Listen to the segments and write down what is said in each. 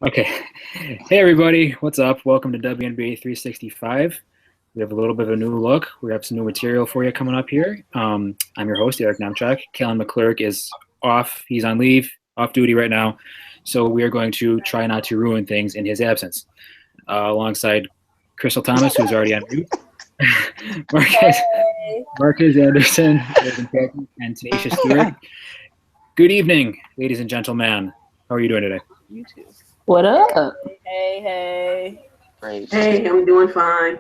Okay. Hey, everybody. What's up? Welcome to WNBA 365. We have a little bit of a new look. We have some new material for you coming up here. I'm your host, Eric Nemchuk. Kellen McClurk is off. He's on leave, off duty right now. So we are going to try not to ruin things in his absence. Alongside Crystal Thomas, who's already on mute. Marcus Anderson, and Tanisha Stewart. Good evening, ladies and gentlemen. How are you doing today? You too. What up? Hey. Great. Hey, I'm doing fine.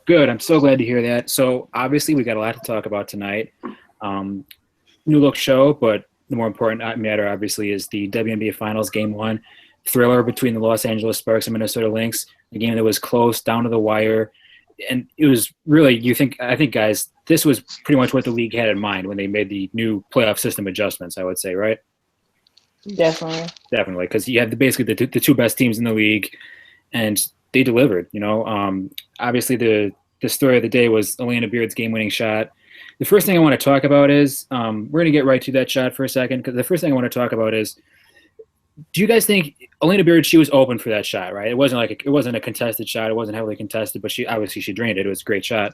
Good. I'm so glad to hear that. So obviously we got a lot to talk about tonight. New look show, but the more important matter obviously is the WNBA Finals Game 1 thriller between the Los Angeles Sparks and Minnesota Lynx. A game that was close, down to the wire. And it was really, I think, guys, this was pretty much what the league had in mind when they made the new playoff system adjustments, I would say, right? Definitely, because you had basically the two best teams in the league, and they delivered. Obviously the story of the day was Alana Beard's game-winning shot. The first thing I want to talk about is we're going to get right to that shot for a second, because the first thing I want to talk about is, do you guys think Alana Beard, she was open for that shot, right? It wasn't a contested shot. It wasn't heavily contested, but she drained it. It was a great shot.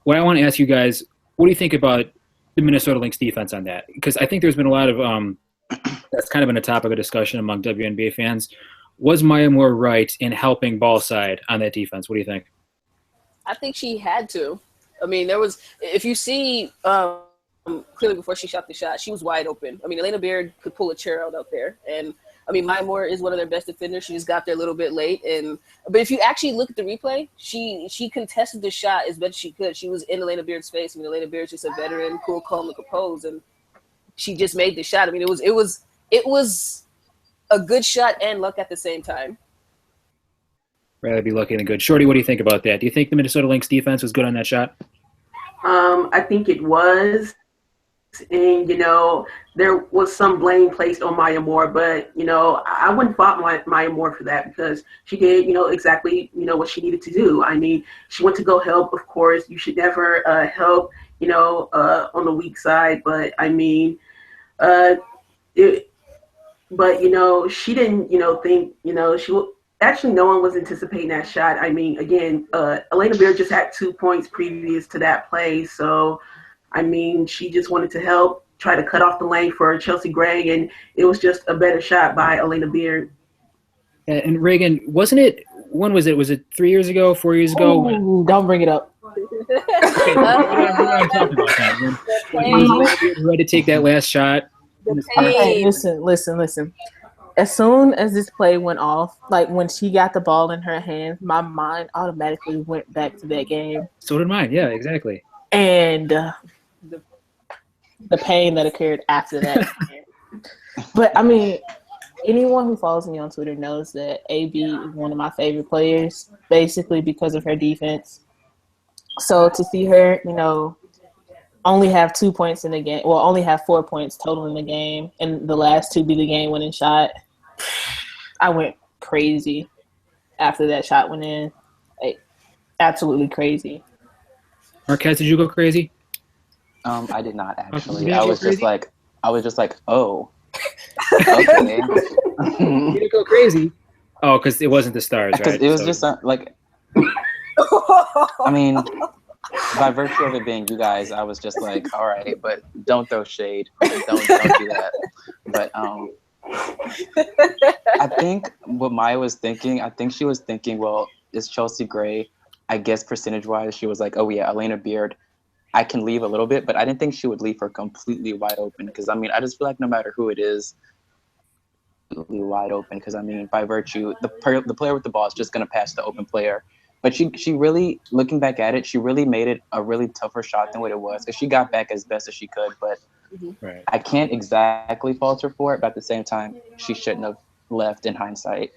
What I want to ask you guys, what do you think about the Minnesota Lynx defense on that? Because I think there's been a lot of that's kind of been a topic of discussion among WNBA fans. Was Maya Moore right in helping ball side on that defense? What do you think? I think she had to. I mean, if you see clearly before she shot the shot, she was wide open. I mean, Alana Beard could pull a chair out there. And, I mean, Maya Moore is one of their best defenders. She just got there a little bit late. But if you actually look at the replay, she contested the shot as best she could. She was in Alana Beard's face. I mean, Alana Beard's just a veteran, cool, calm, and composed. And she just made the shot. I mean, it was a good shot and luck at the same time. Rather be lucky than good. Shorty, what do you think about that? Do you think the Minnesota Lynx defense was good on that shot? I think it was. And, there was some blame placed on Maya Moore, but, I wouldn't fault Maya Moore for that, because she did, exactly, what she needed to do. I mean, she went to go help, of course. You should never help, on the weak side. But, I mean, she didn't, think, actually, no one was anticipating that shot. I mean, again, Alana Beard just had 2 points previous to that play. So, I mean, she just wanted to help, try to cut off the lane for Chelsea Gray, and it was just a better shot by Alana Beard. And Reagan, when was it? Was it 3 years ago, 4 years ago? Ooh, don't bring it up. Okay, I'm talking about that. When ready to take that last shot. Okay, listen. As soon as this play went off, like when she got the ball in her hands, my mind automatically went back to that game. So did mine. Yeah, exactly. And the pain that occurred after that. But, I mean, anyone who follows me on Twitter knows that AB is one of my favorite players, basically because of her defense. So to see her, only have 2 points in the game, well, only have 4 points total in the game, and the last two be the game-winning shot, I went crazy after that shot went in. Like, absolutely crazy. Marquez, did you go crazy? I did not actually. You I was just like, oh, okay. You didn't go crazy. Oh, because it wasn't the Stars, right? It was just like, I mean, by virtue of it being you guys, I was just like, all right, but don't throw shade. Don't do that. But I think what Maya was thinking, she was thinking, well, it's Chelsea Gray. I guess percentage-wise, she was like, oh, yeah, Alana Beard, I can leave a little bit, but I didn't think she would leave her completely wide open, because, I mean, I just feel like no matter who it is, completely wide open, because, I mean, by virtue, the player with the ball is just going to pass the open player. But she really, looking back at it, she really made it a really tougher shot than what it was, because she got back as best as she could, but Right. I can't exactly fault her for it, but at the same time, she shouldn't have left in hindsight.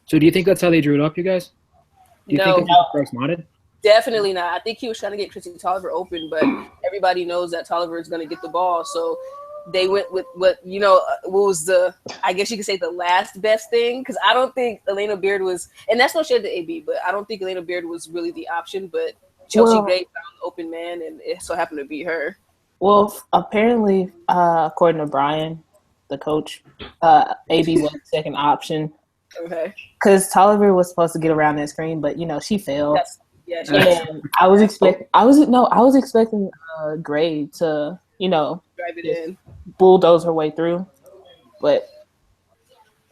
So do you think that's how they drew it up, you guys? Do you think that's what the Sparks wanted? Definitely not. I think he was trying to get Chrissy Tolliver open, but everybody knows that Tolliver is going to get the ball. So they went with what was I guess you could say the last best thing, because I don't think Alana Beard was, and that's no shade to AB, but I don't think Alana Beard was really the option. But Chelsea Gray found an open man, and it so happened to be her. Well, apparently, according to Brian, the coach. AB was the second option. Okay. Because Tolliver was supposed to get around that screen, but she failed. Yes. And I was expecting Gray to Drive it in. bulldoze her way through. But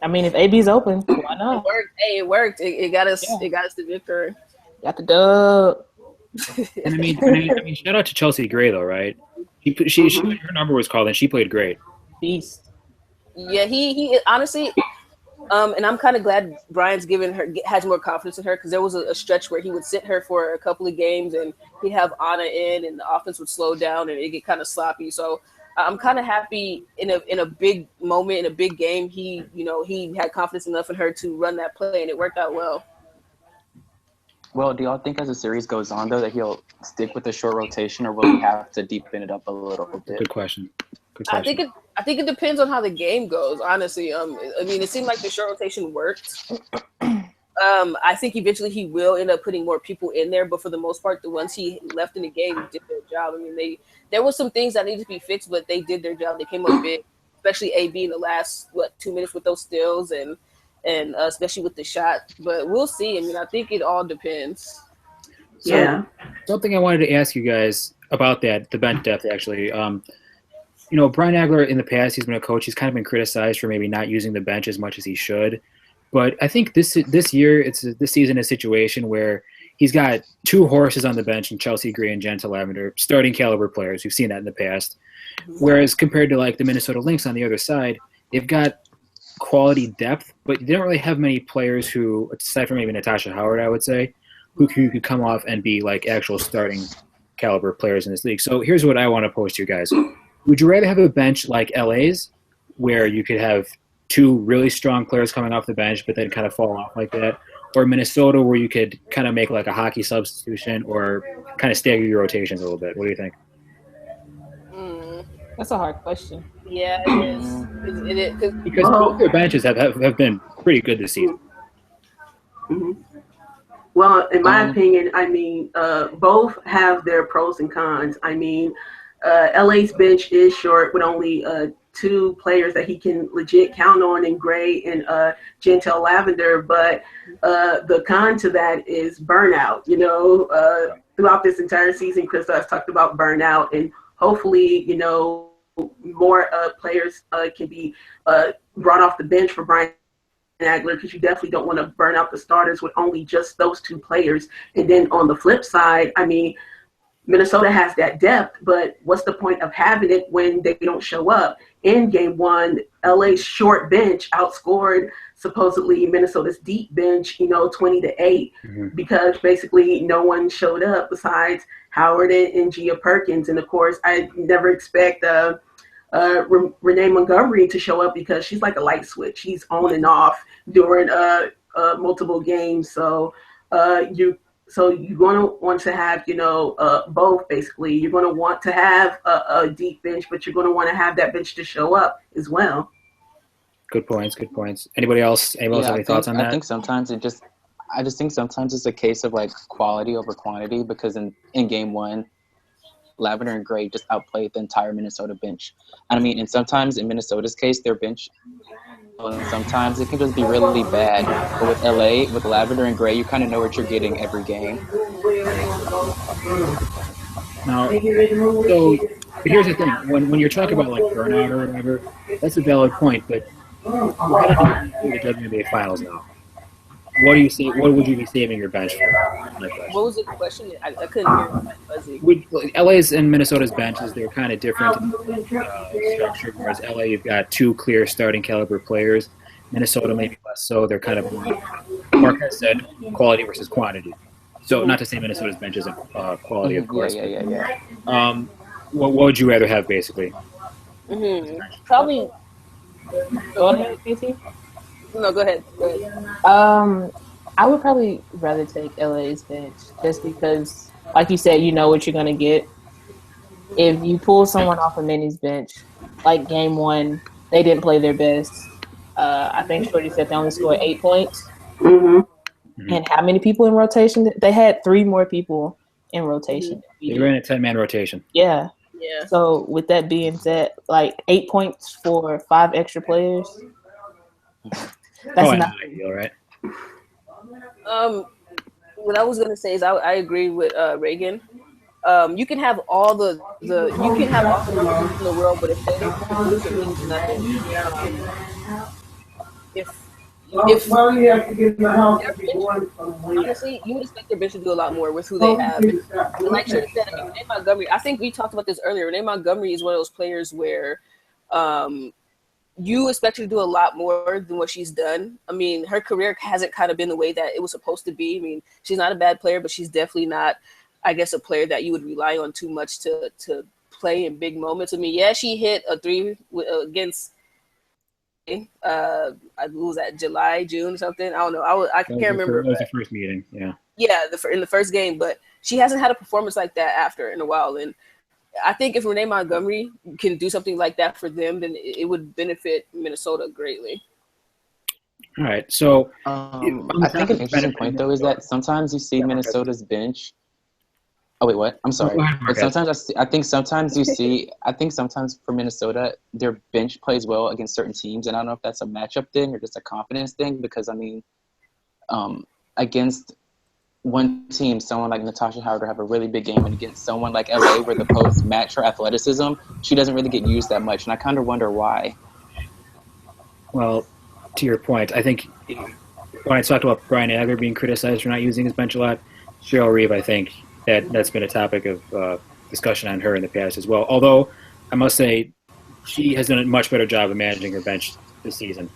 I mean, if AB's open, why It not? worked. Hey, it worked. It got us. It got us the victory. Got the dub. And I mean, shout out to Chelsea Gray though, right? She her number was called and she played great. Beast. Yeah, he honestly. And I'm kind of glad Brian's has more confidence in her, because there was a stretch where he would sit her for a couple of games and he'd have Anna in and the offense would slow down and it get kind of sloppy. So I'm kind of happy in a big moment, in a big game, he had confidence enough in her to run that play and it worked out well. Well, do y'all think as the series goes on though that he'll stick with the short rotation, or will he have to deepen it up a little bit? Good question. I think it depends on how the game goes, honestly. I mean, it seemed like the short rotation worked. I think eventually he will end up putting more people in there, but for the most part, the ones he left in the game did their job. I mean, there were some things that needed to be fixed, but they did their job. They came up big, especially AB in the last 2 minutes with those steals and especially with the shot. But we'll see. I mean, I think it all depends. Yeah. Something I wanted to ask you guys about the bench depth actually. Brian Agler in the past, he's been a coach. He's kind of been criticized for maybe not using the bench as much as he should. But I think this year, this season, a situation where he's got two horses on the bench in Chelsea Gray and Jenta Lavender, starting caliber players. We've seen that in the past. Whereas compared to like the Minnesota Lynx on the other side, they've got quality depth, but they don't really have many players who, aside from maybe Natasha Howard, I would say, who could come off and be like actual starting caliber players in this league. So here's what I want to pose to you guys. Would you rather have a bench like LA's, where you could have two really strong players coming off the bench but then kind of fall off like that, or Minnesota, where you could kind of make like a hockey substitution or kind of stagger your rotations a little bit? What do you think? That's a hard question. Yeah, it is. Because both their benches have been pretty good this season. Mm-hmm. Well, in my opinion, I mean, both have their pros and cons. I mean, LA's bench is short with only two players that he can legit count on in Gray and Gentel Lavender. But the con to that is burnout. Throughout this entire season, Krista has talked about burnout, and hopefully, more players can be brought off the bench for Brian Agler, because you definitely don't want to burn out the starters with only just those two players. And then on the flip side, I mean, Minnesota has that depth, but what's the point of having it when they don't show up? In game one, LA's short bench outscored supposedly Minnesota's deep bench, 20-8, because basically no one showed up besides Howard and Gia Perkins. And of course, I never expect Renee Montgomery to show up, because she's like a light switch. She's on and off during multiple games. So you're going to want to have, both basically. You're going to want to have a deep bench, but you're going to want to have that bench to show up as well. Good points. Anybody else have any thoughts on that? I think sometimes I just think sometimes it's a case of like quality over quantity, because in game one, Lavender and Gray just outplayed the entire Minnesota bench. And I mean, and sometimes in Minnesota's case, their bench, sometimes it can just be really bad. But with LA, with Lavender and Gray, you kind of know what you're getting every game. Now, so here's the thing: when you're talking about like burnout or whatever, that's a valid point. But we're headed to the WNBA finals now. What do you say? What would you be saving your bench for? What was the question? I couldn't hear. Fuzzy. LA's and Minnesota's benches, they're kind of different in structure. Whereas LA, you've got two clear starting caliber players. Minnesota, maybe less so. They're kind of more, Mark has said, quality versus quantity. So not to say Minnesota's bench isn't quality, of course. Yeah. What would you rather have, basically? Probably. Go ahead, Casey. No, go ahead. I would probably rather take LA's bench, just because, like you said, you know what you're going to get. If you pull someone off of Minnie's bench, like game one, they didn't play their best. I think Shorty said they only scored 8 points. And how many people in rotation? They had 3 more people in rotation. They ran a 10-man rotation. Yeah. Yeah. So with that being said, like 8 points for 5 extra players. That's Probably not not ideal, right? What I was gonna say is I agree with Reagan. You can have all you can have all the numbers in the world, but if they don't produce, it means nothing. Um, if if you have to get in the house their to be bench, going somewhere. honestly, you would expect their bench to do a lot more with who they have. And like Shirley said, I mean, Renee Montgomery. I think we talked about this earlier. Renee Montgomery is one of those players where um, you expect her to do a lot more than what she's done. I mean, her career hasn't kind of been the way that it was supposed to be. I mean, she's not a bad player, but she's definitely not, I guess, a player that you would rely on too much to play in big moments. I mean, yeah, she hit a three against I was that July, June, something. I don't know. I can't remember. That was the first meeting. Yeah. Yeah, in the first game, but she hasn't had a performance like that after in a while. And I think if Renee Montgomery can do something like that for them, then it would benefit Minnesota greatly. All right. So I think an interesting point though is that sometimes you see Minnesota's bench. Oh wait, what? I'm sorry. But sometimes I think sometimes for Minnesota, their bench plays well against certain teams, and I don't know if that's a matchup thing or just a confidence thing. Because I mean, against one team, someone like Natasha Howard will have a really big game, and against someone like LA, where the posts match her athleticism, she doesn't really get used that much, and I kind of wonder why. Well, to your point, I think when I talked about Brian Agler being criticized for not using his bench a lot, Cheryl Reeve, I think that's been a topic of discussion on her in the past as well. Although I must say she has done a much better job of managing her bench this season,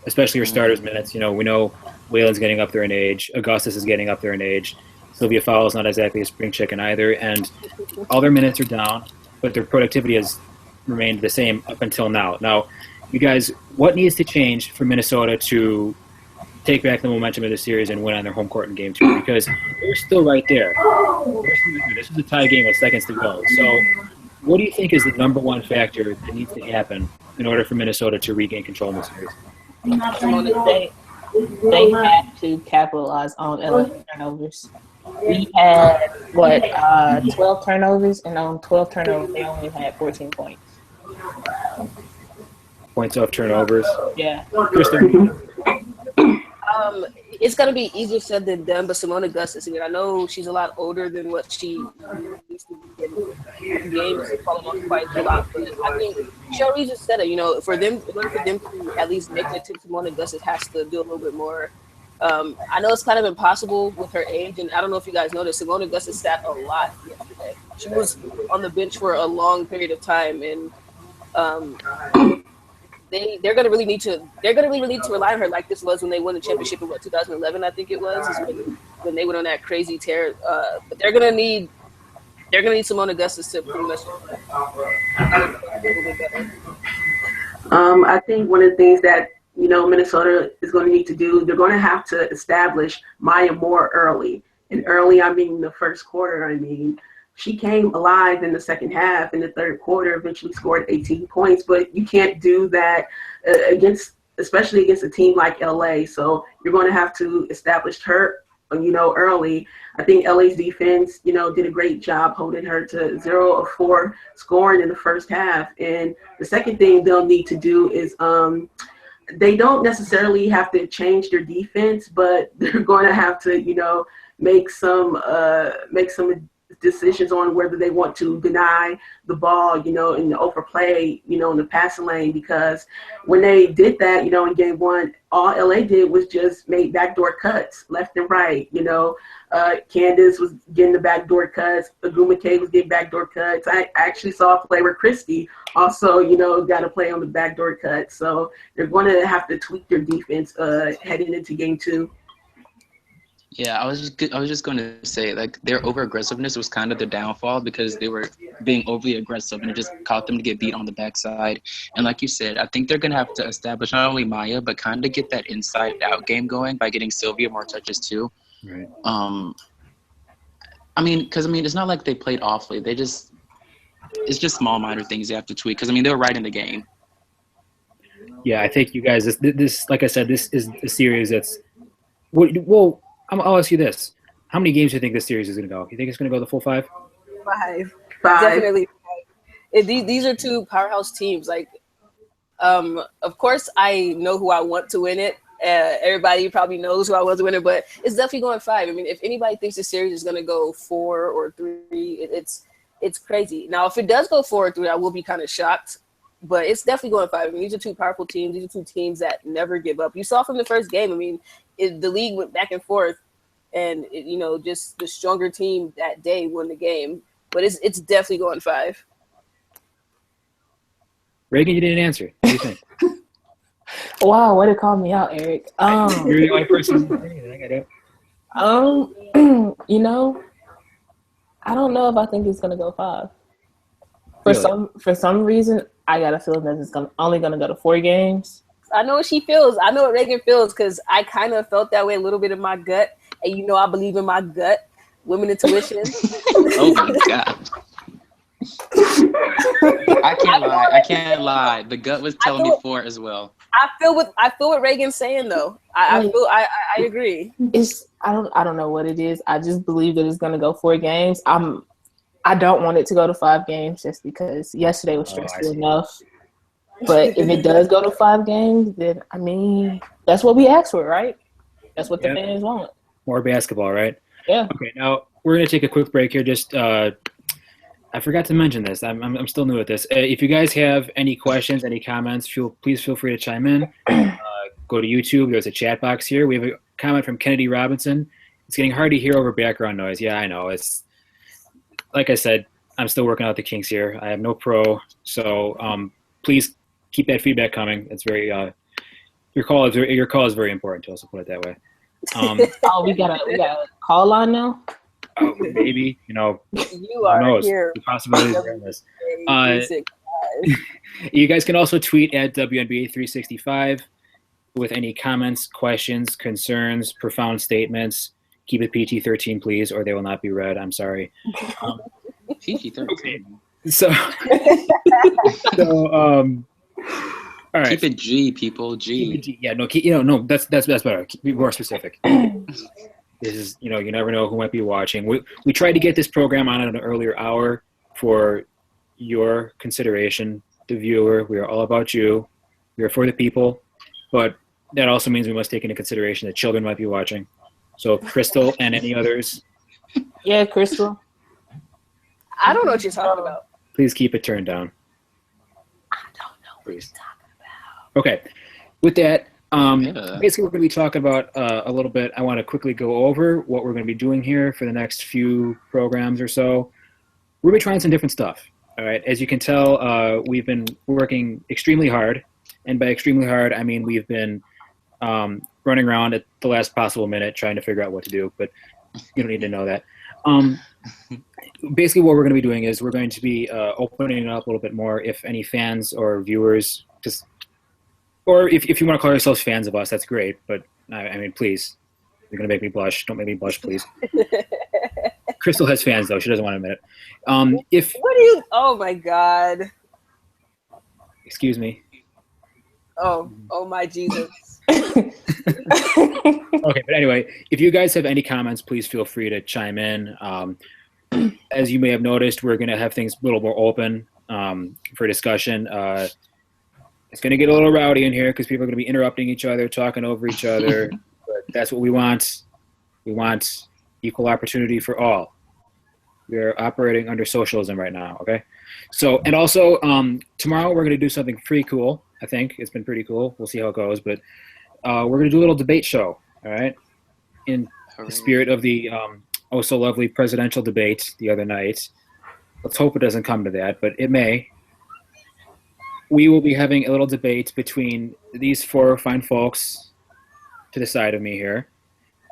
especially her starters minutes. You know, we know Waylon's getting up there in age. Augustus is getting up there in age. Sylvia Fowles not exactly a spring chicken either, and all their minutes are down, but their productivity has remained the same up until now. Now, you guys, what needs to change for Minnesota to take back the momentum of the series and win on their home court in Game 2? Because they're still right there. This is a tie game with seconds to go. So what do you think is the number one factor that needs to happen in order for Minnesota to regain control in the series? They have to capitalize on LA turnovers. We had 12 turnovers, and on 12 turnovers, they only had 14 points. Points off turnovers. Yeah. It's going to be easier said than done, but Simone Augustus, I mean, I know she's a lot older than what she used to be in games, falling off quite a lot, but I think Shelly just said it, you know, in order for them to at least make the team, Simone Augustus has to do a little bit more. I know it's kind of impossible with her age, and I don't know if you guys noticed, Simone Augustus sat a lot yesterday. She was on the bench for a long period of time, and they're gonna really need to rely on her like this was when they won the championship in 2011, I think it was, is when they went on that crazy tear. But they're gonna need Simone Augustus to pretty much a little bit better. I think one of the things that Minnesota is going to need to do, they're going to have to establish Maya Moore early. And early, I mean the first quarter. I mean, she came alive in the second half. In the third quarter, eventually scored 18 points. But you can't do that especially against a team like LA. So you're going to have to establish her, early. I think LA's defense, did a great job holding her to 0 of 4 scoring in the first half. And the second thing they'll need to do is they don't necessarily have to change their defense, but they're going to have to, make some decisions on whether they want to deny the ball, in the overplay, in the passing lane, because when they did that, in game 1, all LA did was just make backdoor cuts left and right. Candace was getting the backdoor cuts. Aguma K was getting backdoor cuts. I actually saw a play where Christie also, got to play on the backdoor cut. So they're going to have to tweak their defense heading into game 2. Yeah, I was just going to say, like, their over-aggressiveness was kind of the downfall because they were being overly aggressive and it just caused them to get beat on the backside. And like you said, I think they're going to have to establish not only Maya, but kind of get that inside-out game going by getting Sylvia more touches too. Right. It's not like they played awfully. It's just small minor things they have to tweak because, they were right in the game. Yeah, I think you guys, this like I said, this is a series that's – well, I'll ask you this. How many games do you think this series is going to go? You think it's going to go the full 5? 5. Five. Definitely These are two powerhouse teams. Like, of course, I know who I want to win it. Everybody probably knows who I want to win it, but it's definitely going 5. I mean, if anybody thinks the series is going to go 4 or 3, it's crazy. Now, if it does go 4 or 3, I will be kind of shocked, but it's definitely going 5. I mean, these are two powerful teams. These are two teams that never give up. You saw from the first game. I mean, the league went back and forth, and just the stronger team that day won the game. But it's definitely going 5. Reagan, you didn't answer. What do you think? Wow, way to call me out, Eric. You're the only person saying it. I got it. I don't know if I think it's gonna go 5. For some reason, I got a feeling that it's only gonna go to 4 games. I know what she feels. I know what Reagan feels because I kind of felt that way a little bit in my gut, and I believe in my gut. Women intuition. Oh my God. I can't lie. The gut was telling me 4 as well. I feel what Reagan's saying though. I agree. I don't know what it is. I just believe that it's gonna go 4 games. I don't want it to go to 5 games just because yesterday was stressful enough. But if it does go to 5 games, then I mean that's what we asked for, right? That's what the fans want. More basketball, right? Yeah. Okay, now we're gonna take a quick break here. Just I forgot to mention this. I'm still new at this. If you guys have any questions, any comments, please feel free to chime in. Go to YouTube. There's a chat box here. We have a comment from Kennedy Robinson. It's getting hard to hear over background noise. Yeah, I know. It's like I said, I'm still working out the kinks here. I have no pro, so please keep that feedback coming. It's very your call is very important to us. I'll put it that way. We got a call on now. Maybe you are here. The possibility of this. You guys can also tweet at WNBA365 with any comments, questions, concerns, profound statements. Keep it PG-13, please, or they will not be read. I'm sorry. PG-13. Okay. So, all right. Keep it G, people. G. Yeah, no, that's better. Be more specific. This is, you never know who might be watching. We tried to get this program on at an earlier hour for your consideration, the viewer. We are all about you. We are for the people, but that also means we must take into consideration that children might be watching. So Crystal and any others. Yeah, Crystal. I don't know what you're talking about. Please keep it turned down. I don't know what you're talking about. Okay. With that, basically we're going to be talking about a little bit. I want to quickly go over what we're going to be doing here for the next few programs or so. We're going to be trying some different stuff. All right. As you can tell, we've been working extremely hard. And by extremely hard, I mean we've been running around at the last possible minute trying to figure out what to do. But you don't need to know that. Basically what we're going to be doing is we're going to be opening it up a little bit more. If any fans or viewers or if you want to call yourselves fans of us, that's great. But I mean, please, you're going to make me blush. Don't make me blush, please. Crystal has fans, though. She doesn't want to admit it. Oh, my God. Excuse me. Oh, my Jesus. Okay, but anyway, if you guys have any comments, please feel free to chime in. As you may have noticed, we're going to have things a little more open for discussion. It's going to get a little rowdy in here because people are going to be interrupting each other, talking over each other. But that's what we want. We want equal opportunity for all. We are operating under socialism right now, okay? So, and also, tomorrow we're going to do something pretty cool, I think. It's been pretty cool. We'll see how it goes. But we're going to do a little debate show, all right? In the spirit of the oh-so-lovely presidential debate the other night. Let's hope it doesn't come to that, but it may. We will be having a little debate between these 4 fine folks to the side of me here.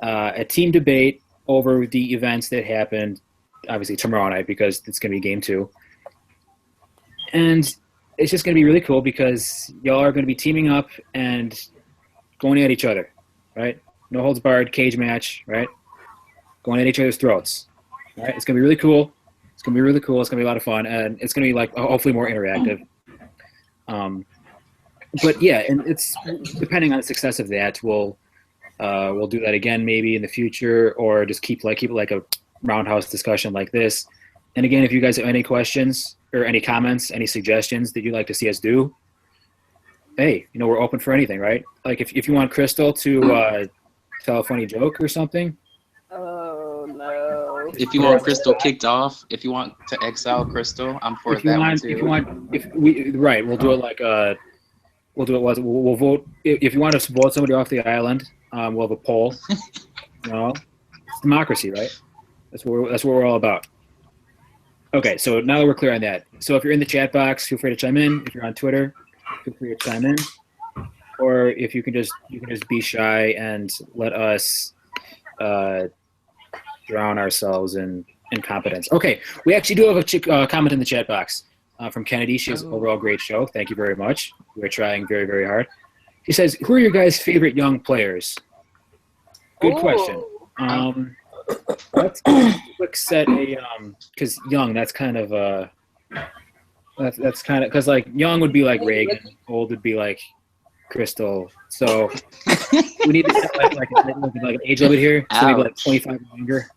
A team debate over the events that happened, obviously tomorrow night because it's going to be game 2. And it's just going to be really cool because y'all are going to be teaming up and going at each other, right? No holds barred, cage match, right? Going at each other's throats, right? It's going to be really cool. It's going to be a lot of fun, and it's going to be like hopefully more interactive. But yeah, and it's depending on the success of that, we'll do that again maybe in the future, or just keep it like a roundhouse discussion like this, And again, if you guys have any questions or any comments, any suggestions that you'd like to see us do, hey, we're open for anything, right? Like if you want Crystal to tell a funny joke or something. Oh no! If you want Crystal kicked off, if you want to exile Crystal, I'm for that one too. We'll do it like we'll do it. We'll vote if you want to vote somebody off the island. We'll have a poll. It's democracy, right? That's what we're all about. Okay, so now that we're clear on that, so if you're in the chat box, feel free to chime in. If you're on Twitter, feel free to chime in. Or if you can just be shy and let us drown ourselves in incompetence. Okay, we actually do have a comment in the chat box from Kennedy. She has an overall great show. Thank you very much. We're trying very, very hard. She says, "Who are your guys' favorite young players?" Good question. Let's quick set a because young. That's kind of that's kind of because like young would be like Reagan, old would be like Crystal. So we need to set like an age limit here. So maybe like 25 or younger.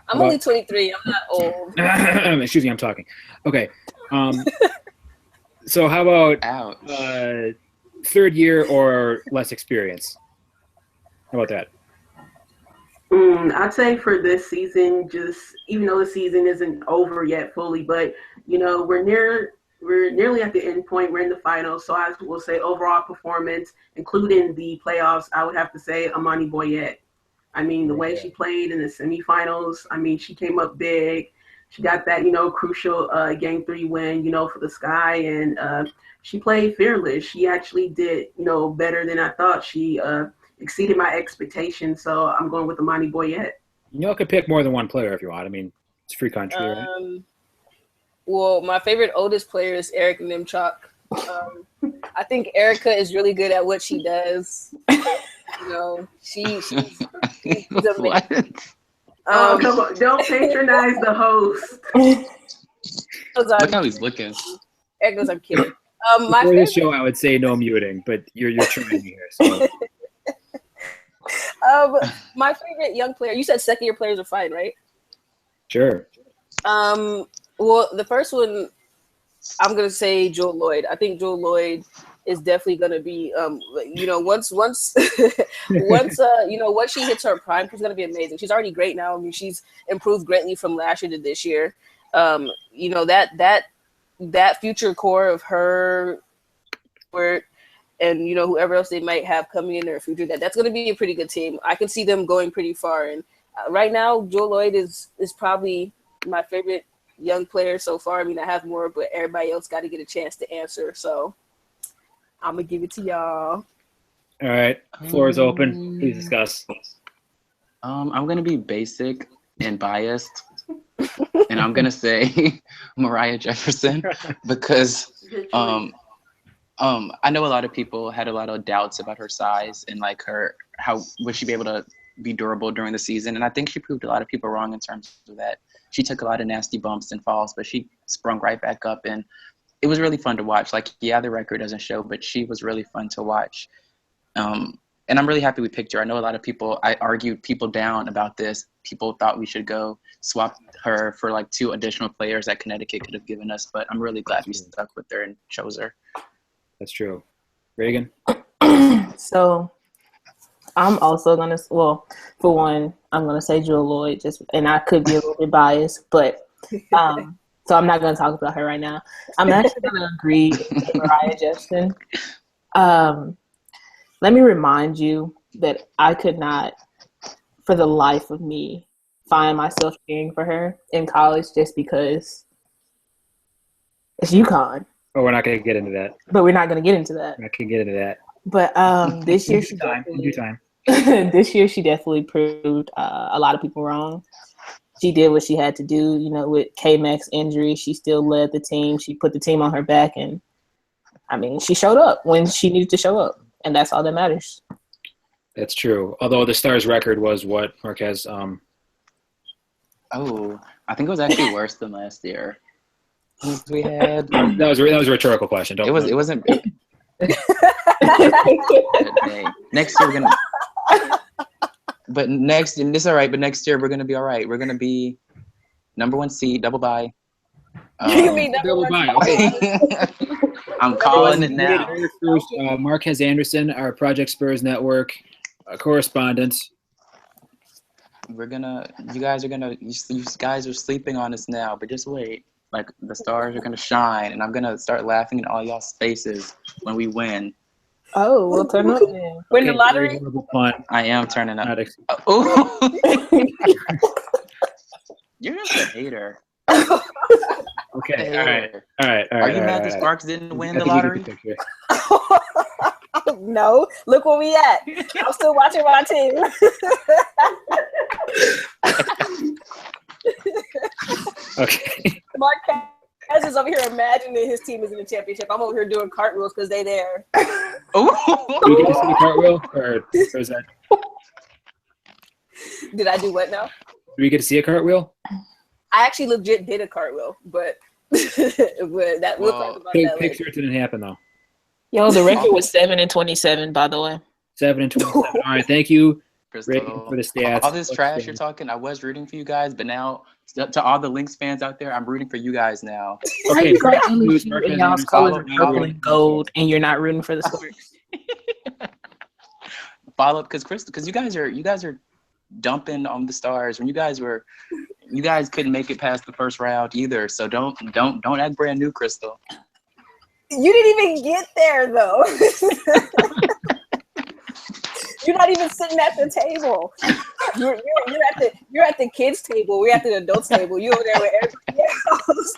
I'm only 23. I'm not old. Excuse me, I'm talking. Okay. So how about third year or less experience? How about that? I'd say for this season, just even though the season isn't over yet fully, but we're nearly at the end point. We're in the finals, so I will say overall performance, including the playoffs, I would have to say Amani Boyette. I mean, the way she played in the semifinals, I mean, she came up big. She got that, crucial Game 3 win, for the Sky, and she played fearless. She actually did, better than I thought. She exceeded my expectations, so I'm going with Amani Boyette. You could pick more than one player if you want. I mean, it's free country, right? Well, my favorite oldest player is Erica Nimchok. I think Erica is really good at what she does. She's amazing. Come on. Don't patronize the host. Look how he's looking. Erica's, I'm kidding. Before the show, I would say no muting, but you're trying here. So. My favorite young player. You said second-year players are fine, right? Sure. Well, the first one, I'm gonna say Joel Lloyd. I think Joel Lloyd is definitely gonna be, once once she hits her prime, she's gonna be amazing. She's already great now. I mean, she's improved greatly from last year to this year. That future core of her, and whoever else they might have coming in their future, that's going to be a pretty good team. I can see them going pretty far. And right now, Joel Lloyd is probably my favorite young player so far. I mean, I have more, but everybody else got to get a chance to answer. So I'm gonna give it to y'all. All right, floor is open. Please discuss. I'm gonna be basic and biased, and I'm gonna say Mariah Jefferson because I know a lot of people had a lot of doubts about her size and like how would she be able to be durable during the season. And I think she proved a lot of people wrong in terms of that. She took a lot of nasty bumps and falls, but she sprung right back up. And it was really fun to watch. Like, yeah, the record doesn't show, but she was really fun to watch. And I'm really happy we picked her. I know a lot of people, I argued people down about this. People thought we should go swap her for like 2 additional players that Connecticut could have given us, but I'm really glad we stuck with her and chose her. That's true. Reagan? So I'm also going to, for one, I'm going to say Joel Lloyd, and I could be a little bit biased, but so I'm not going to talk about her right now. I'm actually going to agree with Mariah Jefferson. Let me remind you that I could not, for the life of me, find myself cheering for her in college just because it's UConn. Oh, we're not going to get into that. But we're not going to get into that. We're not going to get into that. But this year she this year she definitely proved a lot of people wrong. She did what she had to do. With K-Mac's injury, she still led the team. She put the team on her back, and I mean, she showed up when she needed to show up, and that's all that matters. That's true. Although the Stars' record was what, Marquez? I think it was actually worse than last year. We had that was a rhetorical question. It wasn't. Next year we're gonna. But next, and this all right. But next year we're gonna be all right. We're gonna be number 1 seed, double bye. You mean number Double one? bye. Okay. I'm calling it now. Marquez Anderson, our Project Spurs Network correspondent. You guys are sleeping on us now, but just wait. Like, the stars are gonna shine, and I'm gonna start laughing in all y'all's faces when we win. Oh, we'll turn up then. Win the Okay, lottery? very horrible pun. I am turning up. Not Oh, you're just a hater. Okay, all right. Are you mad all that right. Sparks didn't win I the think you get lottery? the picture. No. Look where we at. I'm still watching my team. Okay. Marquez is over here imagining his team is in the championship. I'm over here doing cartwheels because they there. Oh, Do we get to see the cartwheel, or is that? Did I do what now? Do we get to see a cartwheel? I actually legit did a cartwheel, but that looked like about that. Picture it didn't happen though. Yo, the record was 7-27, by the way. 7-27. All right, thank you, Rick, Crystal. for the stats. All this trash you're talking, I was rooting for you guys, but now to all the Lynx fans out there, I'm rooting for you guys now. How Okay, you got Marquez LSU and y'all's Anderson, colors are follow purple me. and gold, and you're not rooting for the Sparks? Follow up, because you guys are dumping on the Stars when you guys couldn't make it past the first round either. So don't act brand new, Crystal. You didn't even get there though. You're not even sitting at the table. You're at the kids' table. We're at the adults' table. You over there with everybody else.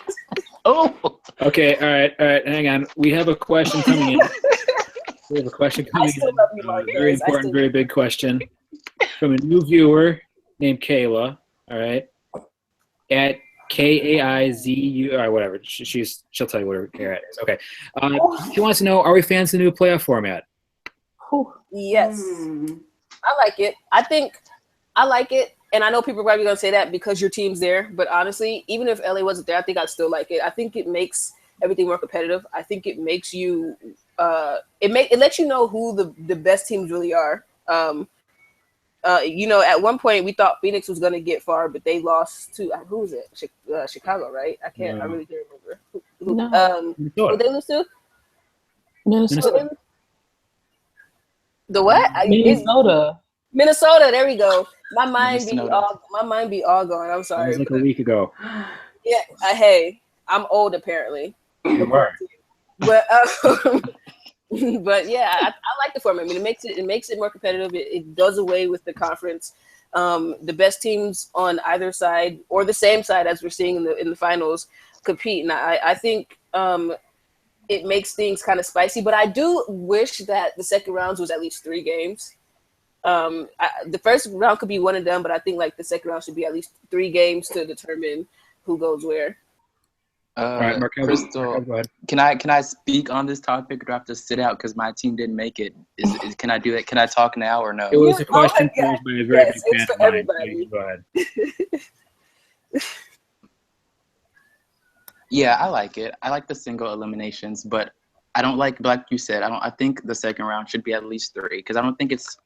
Oh. Okay, all right. Hang on. We have a question coming in. We have a question coming still in. love you, Marquez. Very important, very big question from a new viewer named Kayla. All right, at KAIZU or whatever. She'll tell you what her at is. Okay. She wants to know: are we fans of the new playoff format? Yes. I like it. I think I like it. And I know people are probably going to say that because your team's there. But honestly, even if LA wasn't there, I think I'd still like it. I think it makes everything more competitive. I think it makes you it lets you know who the best teams really are. At one point we thought Phoenix was going to get far, but they lost to who was it? Chicago, right? I really can't remember. Who they lose to? Minnesota. The what? Minnesota. There we go. My mind be all gone. I'm sorry. That was like a week ago. Yeah. Hey, I'm old apparently. You are. But but yeah, I like the format. I mean, it makes it more competitive. It does away with the conference. The best teams on either side or the same side as we're seeing in the finals compete, and I think it makes things kind of spicy. But I do wish that the second round was at least 3 games. The first round could be one and done, but I think like the second round should be at least 3 games to determine who goes where. All right, Marquez, Crystal, go ahead. can I speak on this topic, or do I have to sit out because my team didn't make it? Can I do that? Can I talk now or no? It was a question posed by a very Yes, big it's fan for of mine. everybody. Go ahead. Yeah, I like it. I like the single eliminations, but I don't like you said. I think the second round should be at least 3 because I don't think it's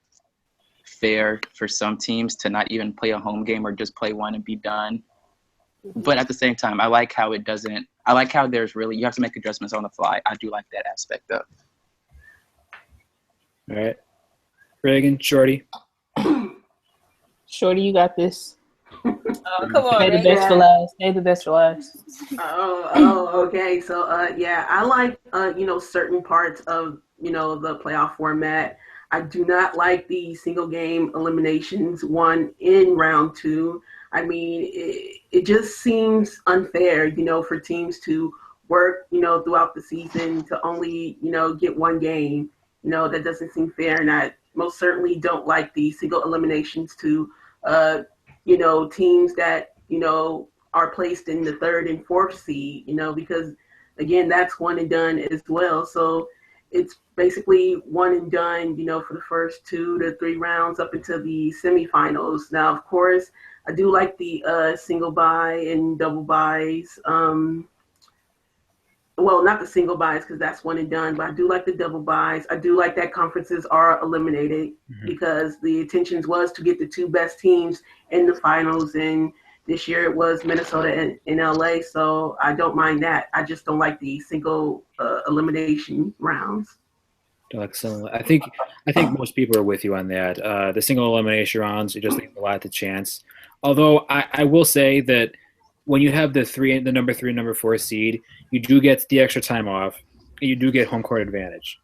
fair for some teams to not even play a home game or just play one and be done. But at the same time, I like how there's really, you have to make adjustments on the fly. I do like that aspect of. All right. Reagan, Shorty. Shorty, you got this. Oh, come on, Stay the best for last. Stay the best for last. Okay. So, I like, certain parts of, the playoff format. I do not like the single game eliminations one in round 2. I mean, it just seems unfair, for teams to work, throughout the season to only, get 1 game. That doesn't seem fair. And I most certainly don't like the single eliminations to, teams that, are placed in the 3rd and 4th seed, because, again, that's one and done as well. So it's basically one and done, for the first 2 to 3 rounds up until the semifinals. Now, of course, I do like the single bye and double byes. Well, not the single byes because that's one and done, but I do like the double byes. I do like that conferences are eliminated because the intentions was to get the 2 best teams in the finals. And, This year it was Minnesota and LA, so I don't mind that. I just don't like the single elimination rounds. Excellent. I think most people are with you on that. The single elimination rounds, it just leaves a lot to chance. Although I will say that when you have the number 3 and number 4 seed, you do get the extra time off. And you do get home court advantage.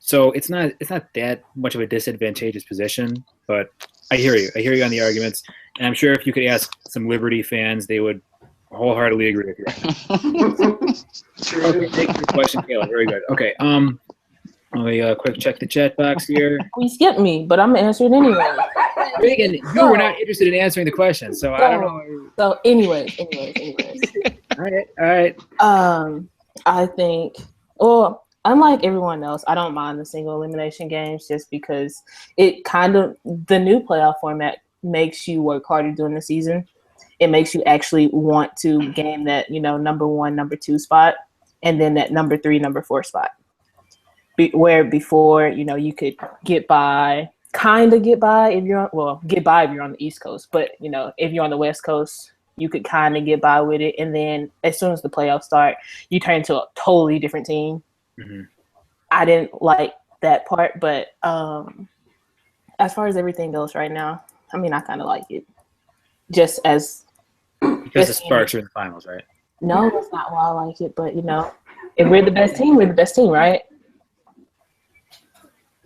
So it's not that much of a disadvantageous position. But I hear you. I hear you on the arguments, and I'm sure if you could ask some Liberty fans, they would wholeheartedly agree with you. Okay, thank you for the question, Kayla. Very good. Okay. Let me quick check the chat box here. You skipped me, but I'm answering anyway. Reagan, you were not interested in answering the question, so I don't know. So, anyways. All right. I think, well, unlike everyone else, I don't mind the single elimination games just because it the new playoff format makes you work harder during the season. It makes you actually want to gain that, number 1, number 2 spot, and then that number 3, number 4 spot. Where before, you could get by if you're on the East Coast, but if you're on the West Coast, you could kind of get by with it, and then as soon as the playoffs start, you turn into a totally different team. Mm-hmm. I didn't like that part, but as far as everything goes right now, I mean, I kind of like it. Just as because the Sparks are in the finals, right? No, that's not why I like it, but if we're the best team, we're the best team, right?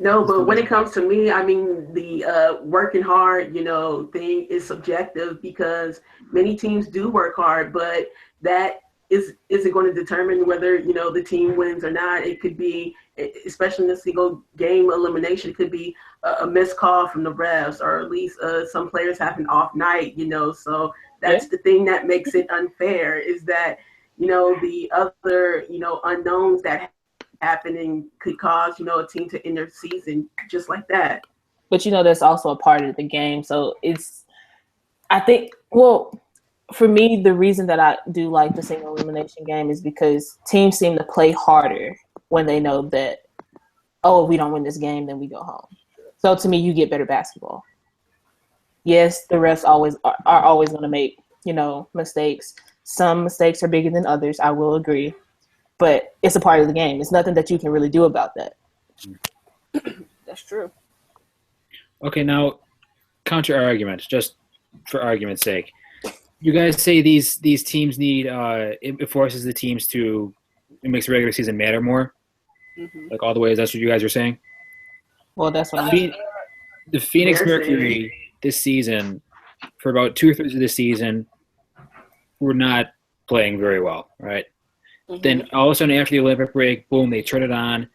No, but when it comes to me, I mean, the working hard, thing is subjective because many teams do work hard, but that isn't going to determine whether, the team wins or not. It could be, especially in the single game elimination, it could be a missed call from the refs, or at least some players have an off night, so that's the thing that makes it unfair is that, the other, unknowns that happening could cause, a team to end their season just like that. But that's also a part of the game. So I think, for me, the reason that I do like the single elimination game is because teams seem to play harder when they know that, if we don't win this game, then we go home. So to me, you get better basketball. Yes, the refs are always going to make, mistakes. Some mistakes are bigger than others. I will agree. But it's a part of the game. It's nothing that you can really do about that. That's true. Okay, now counter argument, just for argument's sake. You guys say these teams need it forces the teams to it makes the regular season matter more, like all the ways. That's what you guys are saying. Well, that's what the Phoenix Mercury this season, for about 2/3 of the season, were not playing very well, right? Then all of a sudden after the Olympic break, boom, they turn it on.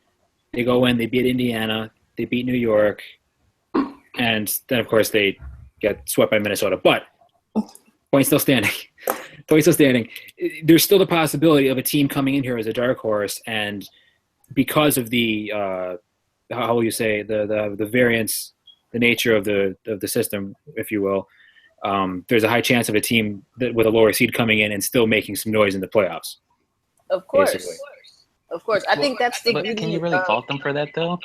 They go in, they beat Indiana, they beat New York, and then, of course, they get swept by Minnesota. But point still standing. There's still the possibility of a team coming in here as a dark horse, and because of the how will you say the variance, the nature of the system, if you will, there's a high chance of a team with a lower seed coming in and still making some noise in the playoffs. Of course. Basically. Of course. I think that's the But beauty. can you really fault them for that, though?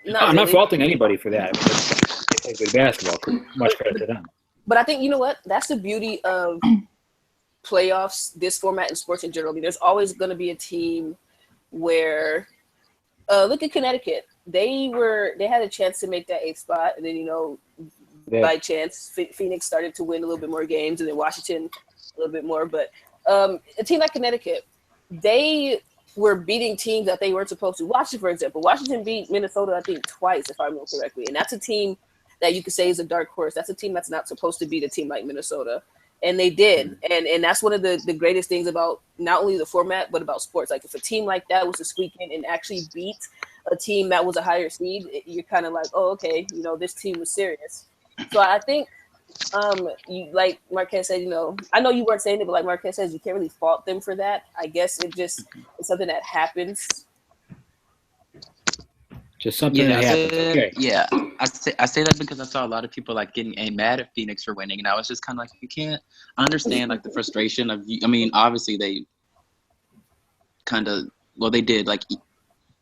No, I'm not faulting anybody for that. I mean, they play good basketball. Much credit to them. But I think, you know what? That's the beauty of playoffs, this format in sports in general. I mean, there's always going to be a team where look at Connecticut. They had a chance to make that 8th spot, and then, by chance, Phoenix started to win a little bit more games, and then Washington a little bit more. But a team like Connecticut, they were beating teams that they weren't supposed to. Washington, for example. Washington beat Minnesota, I think, twice, if I remember correctly. And that's a team that you could say is a dark horse. That's a team that's not supposed to beat a team like Minnesota. And they did. And that's one of the greatest things about not only the format, but about sports. Like, if a team like that was to squeak in and actually beat a team that was a higher seed, you're kind of like, oh, okay, this team was serious. So I think, like Marquez said, I know you weren't saying it, but like Marquez says, you can't really fault them for that. I guess it's something that happens. Just something that happens. Okay. Yeah, I say that because I saw a lot of people like getting mad at Phoenix for winning, and I was just kind of like, you can't. I understand like the frustration of. I mean, obviously they kind of they did like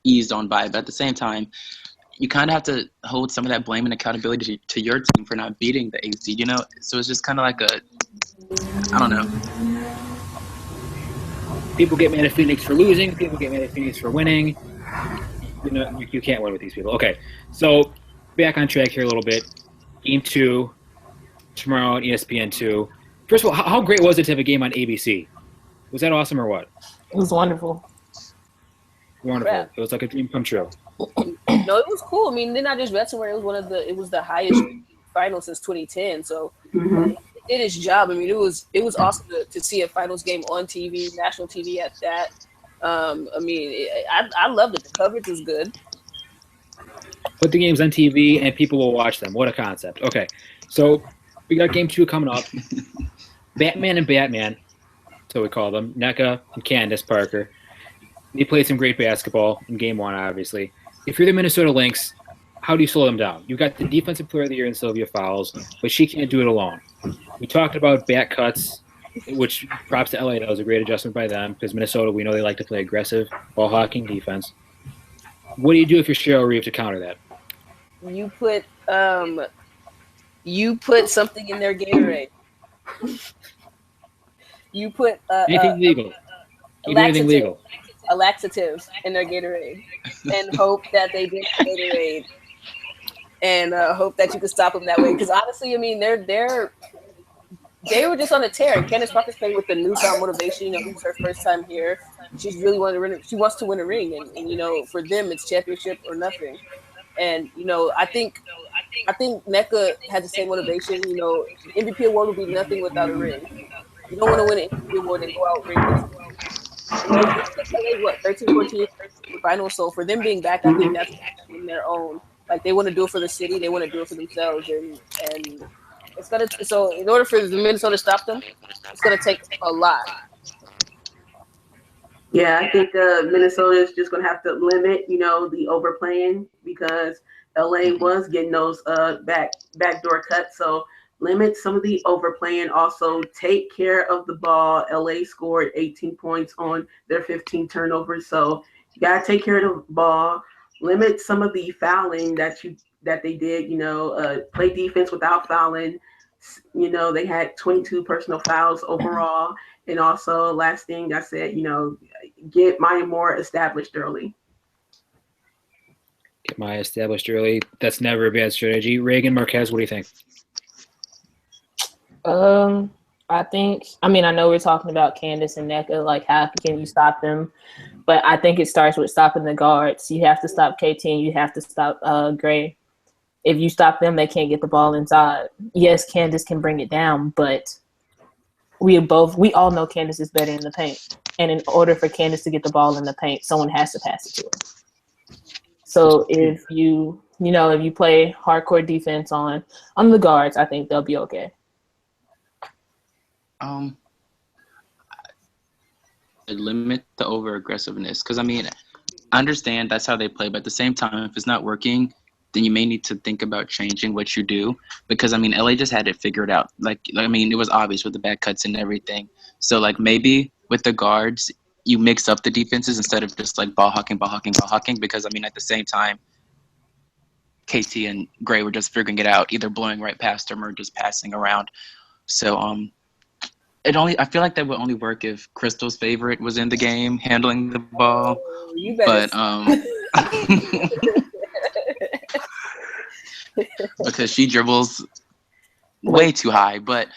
eased on by, but at the same time, you kind of have to hold some of that blame and accountability to your team for not beating the 8 seed, you know? So it's just kind of like I don't know. People get mad at Phoenix for losing. People get mad at Phoenix for winning. You know, you can't win with these people. Okay, so back on track here a little bit. Game 2 tomorrow on ESPN2. First of all, how great was it to have a game on ABC? Was that awesome or what? It was wonderful. Wonderful. Crap. It was like a dream come true. No, it was cool. I mean, they're not just wrestling. It was the highest final since 2010. So Mm-hmm. it did its job. I mean, it was awesome to see a finals game on TV, national TV at that. I mean, I loved it. The coverage was good. Put the games on TV and people will watch them. What a concept. Okay, so we got game 2 coming up. Batman and Batman, so we call them. NECA and Candace Parker. They played some great basketball in game 1, obviously. If you're the Minnesota Lynx, how do you slow them down? You've got the defensive player of the year in Sylvia Fowles, but she can't do it alone. We talked about back cuts, which props to LA. That was a great adjustment by them because Minnesota, we know they like to play aggressive ball hawking defense. What do you do if you're Cheryl Reeve to counter that? You put something in their Gatorade. You put Anything legal. You do anything legal. a laxative in their Gatorade, and hope that they drink Gatorade, and hope that you can stop them that way. Because honestly, I mean, they were just on a tear. And Candace Parker's playing with the newfound motivation. You know, this is her first time here. She's really she wants to win a ring, and you know, for them, it's championship or nothing. And you know, I think NECA has the same motivation. You know, MVP award would be nothing without a ring. You don't want to win an MVP award and go out ringless. What 13, 14 finals. So for them being back, I think that's in their own. Like they want to do it for the city, they want to do it for themselves, and it's gonna. So in order for the Minnesota to stop them, it's gonna take a lot. Yeah, I think Minnesota is just going to have to limit, you know, the overplaying because LA was getting those backdoor cuts. So limit some of the overplaying. Also, take care of the ball. LA scored 18 points on their 15 turnovers. So you got to take care of the ball. Limit some of the fouling that they did. You know, play defense without fouling. You know, they had 22 personal fouls overall. And also, last thing I said, you know, get Maya Moore established early. Get Maya established early. That's never a bad strategy. Reagan Marquez, what do you think? I know we're talking about Candace and NECA, like how can you stop them? But I think it starts with stopping the guards. You have to stop KT and you have to stop Gray. If you stop them, they can't get the ball inside. Yes, Candace can bring it down, but we all know Candace is better in the paint. And in order for Candace to get the ball in the paint, someone has to pass it to her. So if you play hardcore defense on the guards, I think they'll be okay. Limit the over aggressiveness because I mean, I understand that's how they play, but at the same time, if it's not working, then you may need to think about changing what you do because I mean, LA just had it figured out. Like I mean, it was obvious with the back cuts and everything. So like maybe with the guards, you mix up the defenses instead of just like ball hawking because I mean, at the same time, KT and Gray were just figuring it out, either blowing right past them or just passing around. So I feel like that would only work if Crystal's favorite was in the game handling the ball. You better. But because she dribbles way too high, but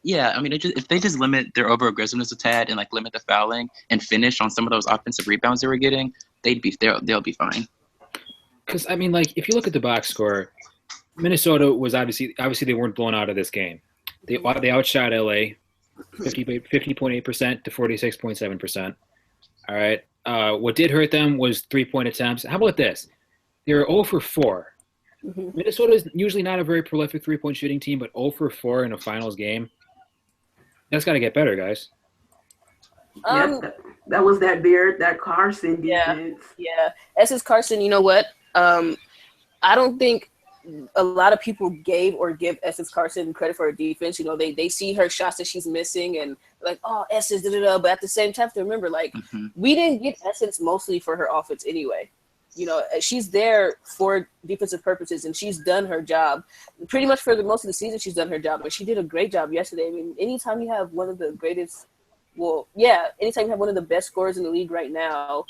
yeah, I mean, if they just limit their over aggressiveness a tad and like limit the fouling and finish on some of those offensive rebounds they were getting, they'll be fine. Because I mean, like if you look at the box score, Minnesota was obviously they weren't blown out of this game. They outshot LA 50.8% to 46.7%. All right. What did hurt them was 3-point attempts. How about this? They were 0 for 4. Mm-hmm. Minnesota is usually not a very prolific 3-point shooting team, but 0 for 4 in a finals game. That's got to get better, guys. That was that Carson defense. Yeah. Essence Carson, you know what? I don't think a lot of people gave or give Essence Carson credit for her defense. You know, they see her shots that she's missing and like, oh, Essence, da-da-da. But at the same time, to remember, like, we didn't get Essence mostly for her offense anyway. You know, she's there for defensive purposes, and she's done her job. Pretty much for the most of the season, she's done her job. And she did a great job yesterday. I mean, anytime you have one of the greatest – anytime you have one of the best scorers in the league right now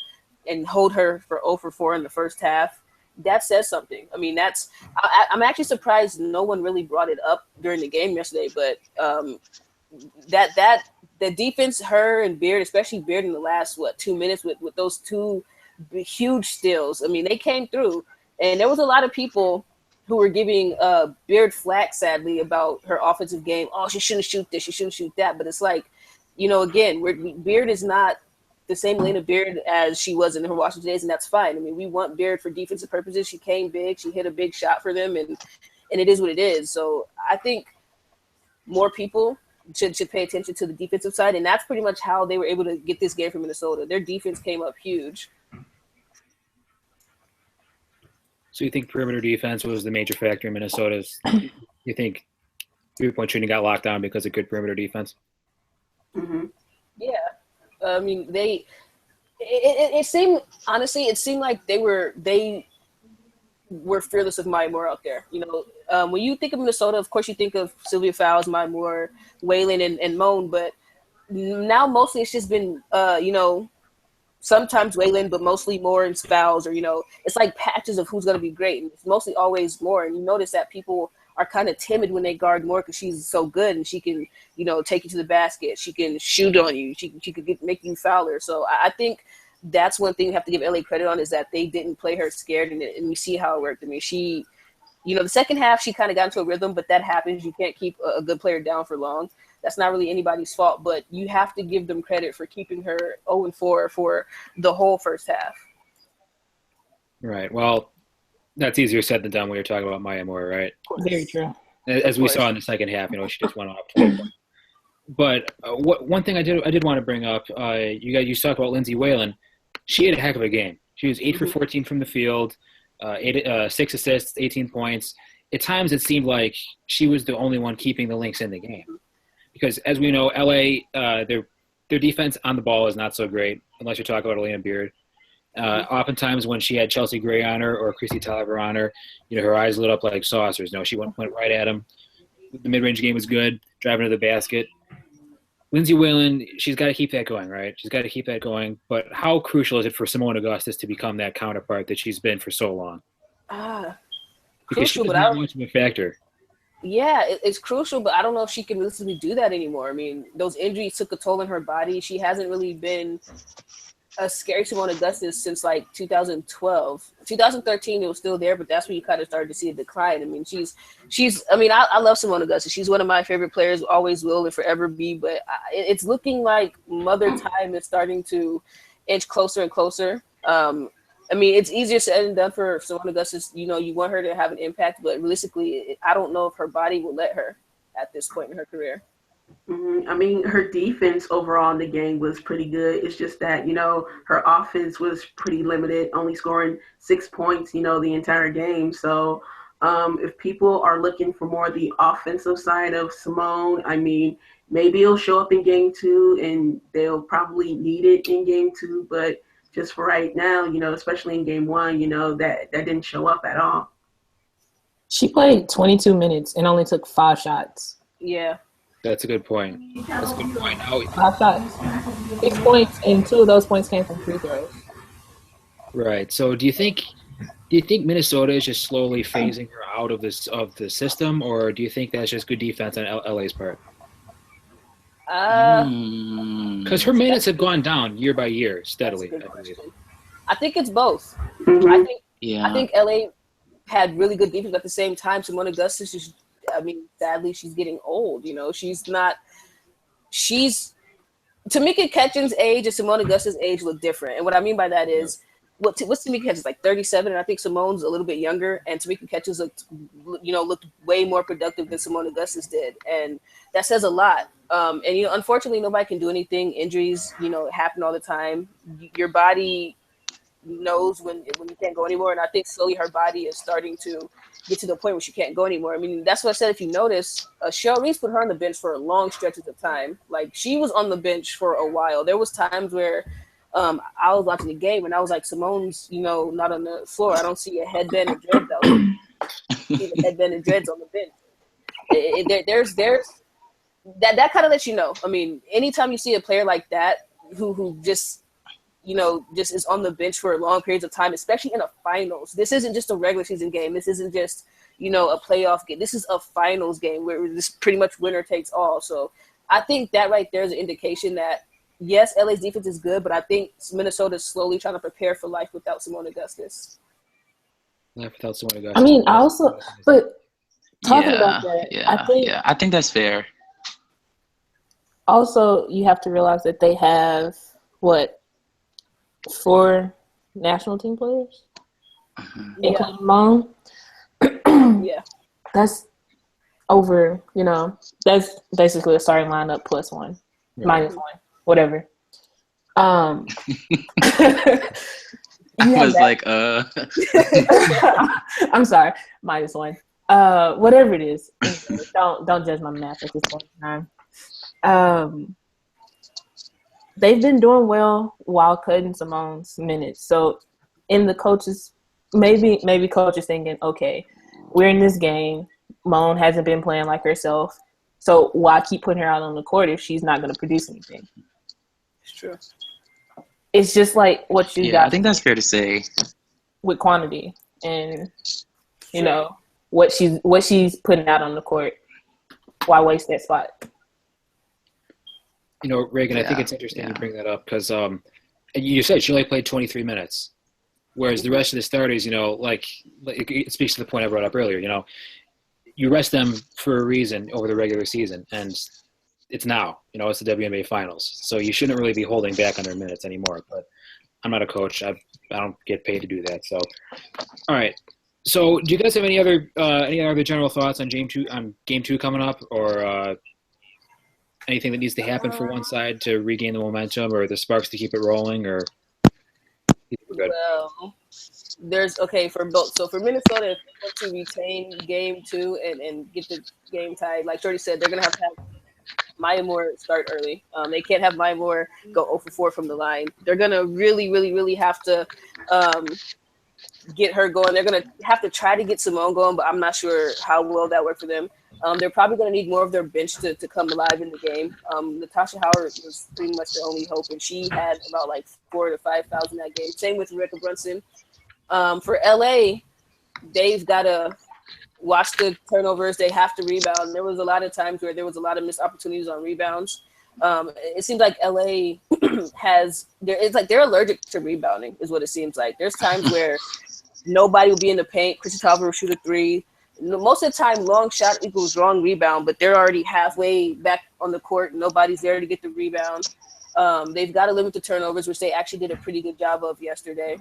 and hold her for 0 for 4 in the first half, that says something. I mean, I'm actually surprised no one really brought it up during the game yesterday, but the defense, her and Beard, especially Beard in the last, 2 minutes with those two – huge steals. I mean, they came through, and there was a lot of people who were giving Beard flack, sadly, about her offensive game. Oh, she shouldn't shoot this, she shouldn't shoot that. But it's like, you know, again, Beard is not the same Elena Beard as she was in her Washington days, and that's fine. I mean, we want Beard for defensive purposes. She came big, she hit a big shot for them, and it is what it is. So I think more people should pay attention to the defensive side, and that's pretty much how they were able to get this game from Minnesota. Their defense came up huge. So you think perimeter defense was the major factor in Minnesota's? You think 3-point shooting got locked down because of good perimeter defense? Mm-hmm. Yeah, I mean it seemed like they were fearless of Maya Moore out there. You know, when you think of Minnesota, of course you think of Sylvia Fowles, Maya Moore, Waylon, and Moan, but now mostly it's just been you know. Sometimes Waylon, but mostly Moore and Fowles, or, you know, it's like patches of who's going to be great. And it's mostly always Moore. And you notice that people are kind of timid when they guard Moore because she's so good and she can, you know, take you to the basket. She can shoot on you. She could make you fouler. So I think that's one thing you have to give LA credit on, is that they didn't play her scared, and we see how it worked. I mean, she, you know, the second half she kind of got into a rhythm, but that happens. You can't keep a good player down for long. That's not really anybody's fault, but you have to give them credit for keeping her 0-4 for the whole first half. Right. Well, that's easier said than done when you're talking about Maya Moore, right? Very true. As we saw in the second half, you know, she just went off. But one thing I did want to bring up, you talked about Lindsay Whalen. She had a heck of a game. She was 8 for 14 from the field, 6 assists, 18 points. At times it seemed like she was the only one keeping the Lynx in the game. Because as we know, LA, their defense on the ball is not so great, unless you're talking about Elena Beard. Oftentimes when she had Chelsea Gray on her or Christy Tolliver on her, you know, her eyes lit up like saucers. No, she went right at him. The mid-range game was good, driving to the basket. Lindsay Whalen, she's got to keep that going, right? She's got to keep that going. But how crucial is it for Simone Augustus to become that counterpart that she's been for so long? Because crucial, she doesn't have much of a factor. Yeah, it's crucial, but I don't know if she can realistically do that anymore. I mean, those injuries took a toll on her body. She hasn't really been a scary Simone Augustus since like 2012. 2013, it was still there, but that's when you kind of started to see a decline. I mean, I love Simone Augustus. She's one of my favorite players, always will and forever be, but it's looking like Mother Time is starting to inch closer and closer. I mean, it's easier said than done for Simone Augustus. You know, you want her to have an impact, but realistically, I don't know if her body will let her at this point in her career. I mean, her defense overall in the game was pretty good. It's just that, you know, her offense was pretty limited, only scoring 6 points, you know, the entire game. So if people are looking for more of the offensive side of Simone, I mean, maybe it'll show up in game 2 and they'll probably need it in game 2. But just for right now, you know, especially in game 1, you know, that didn't show up at all. She played 22 minutes and only took 5 shots. Yeah. That's a good point. That's a good point. 5 shots, 6 points, and 2 of those points came from free throws. Right. So do you think Minnesota is just slowly phasing her out of the system, or do you think that's just good defense on LA's part? Because her minutes have gone down year by year steadily. I think it's both. Mm-hmm. I think LA had really good defense, but at the same time, Simone Augustus is, I mean, sadly, she's getting old. You know, Tamika Catchings' age and Simone Augustus' age look different. And what I mean by that is, what's Tamika Catchings, like 37, and I think Simone's a little bit younger, and Tamika Catchings looked way more productive than Simone Augustus did. And that says a lot. And, you know, unfortunately, nobody can do anything. Injuries, you know, happen all the time. Your body knows when you can't go anymore. And I think slowly her body is starting to get to the point where she can't go anymore. I mean, that's what I said. If you notice, Cheryl Reese put her on the bench for long stretches of time. Like, she was on the bench for a while. There was times where I was watching the game and I was like, Simone's, not on the floor. I don't see a headband and dreads out there. I see the headband and dreads on the bench. There's that kind of lets you know. I mean, anytime you see a player like that who just just is on the bench for long periods of time, especially in a finals. This isn't just a regular season game. This isn't just, a playoff game. This is a finals game where this pretty much winner takes all. So I think that right there is an indication that, yes, LA's defense is good, but I think Minnesota's slowly trying to prepare for life without Simone Augustus. Life without Simone Augustus. I mean, but talking about that, I think that's fair. Also, you have to realize that they have, 4 national team players, including Mom. Yeah, that's over. That's basically a starting lineup plus 1, minus 1, whatever. I was like, I'm sorry, minus 1. Whatever it is. Anyway, don't judge my math at this point in time. They've been doing well while cutting Simone's minutes. So in the coaches, maybe coaches thinking, okay, we're in this game. Simone hasn't been playing like herself. So why keep putting her out on the court if she's not going to produce anything? it's true. It's just like what you got. I think that's fair to say. With quantity and, what she's putting out on the court. Why waste that spot? Reagan, I think it's interesting you bring that up because you said she only played 23 minutes, whereas the rest of the starters, it speaks to the point I brought up earlier. You rest them for a reason over the regular season, and it's now. It's the WNBA finals, so you shouldn't really be holding back on their minutes anymore. But I'm not a coach; I don't get paid to do that. So, all right. So, do you guys have any other general thoughts on game two coming up, or anything that needs to happen for one side to regain the momentum, or the sparks to keep it rolling, or good? Well, there's for both. So for Minnesota, if they want to retain game 2 and get the game tied, like Shorty said, they're gonna have to have Maya Moore start early. They can't have Maya Moore go 0 for 4 from the line. They're gonna really, really, really have to get her going. They're gonna have to try to get Simone going, but I'm not sure how well that worked for them. They're probably going to need more of their bench to come alive in the game. Natasha Howard was pretty much their only hope, and she had about 4,000 to 5,000 that game. Same with Rebecca Brunson. For LA, they've got to watch the turnovers. They have to rebound. There was a lot of times where there was a lot of missed opportunities on rebounds. It seems like LA they're allergic to rebounding is what it seems like. There's times where nobody will be in the paint. Chrissy Tauber will shoot a 3. Most of the time, long shot equals wrong rebound, but they're already halfway back on the court. Nobody's there to get the rebound. They've got to limit the turnovers, which they actually did a pretty good job of yesterday.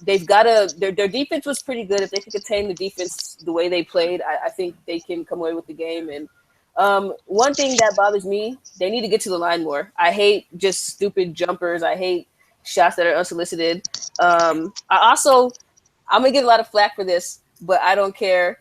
They've got to – their defense was pretty good. If they could contain the defense the way they played, I think they can come away with the game. And one thing that bothers me, they need to get to the line more. I hate just stupid jumpers. I hate shots that are unsolicited. I'm going to get a lot of flack for this, but I don't care.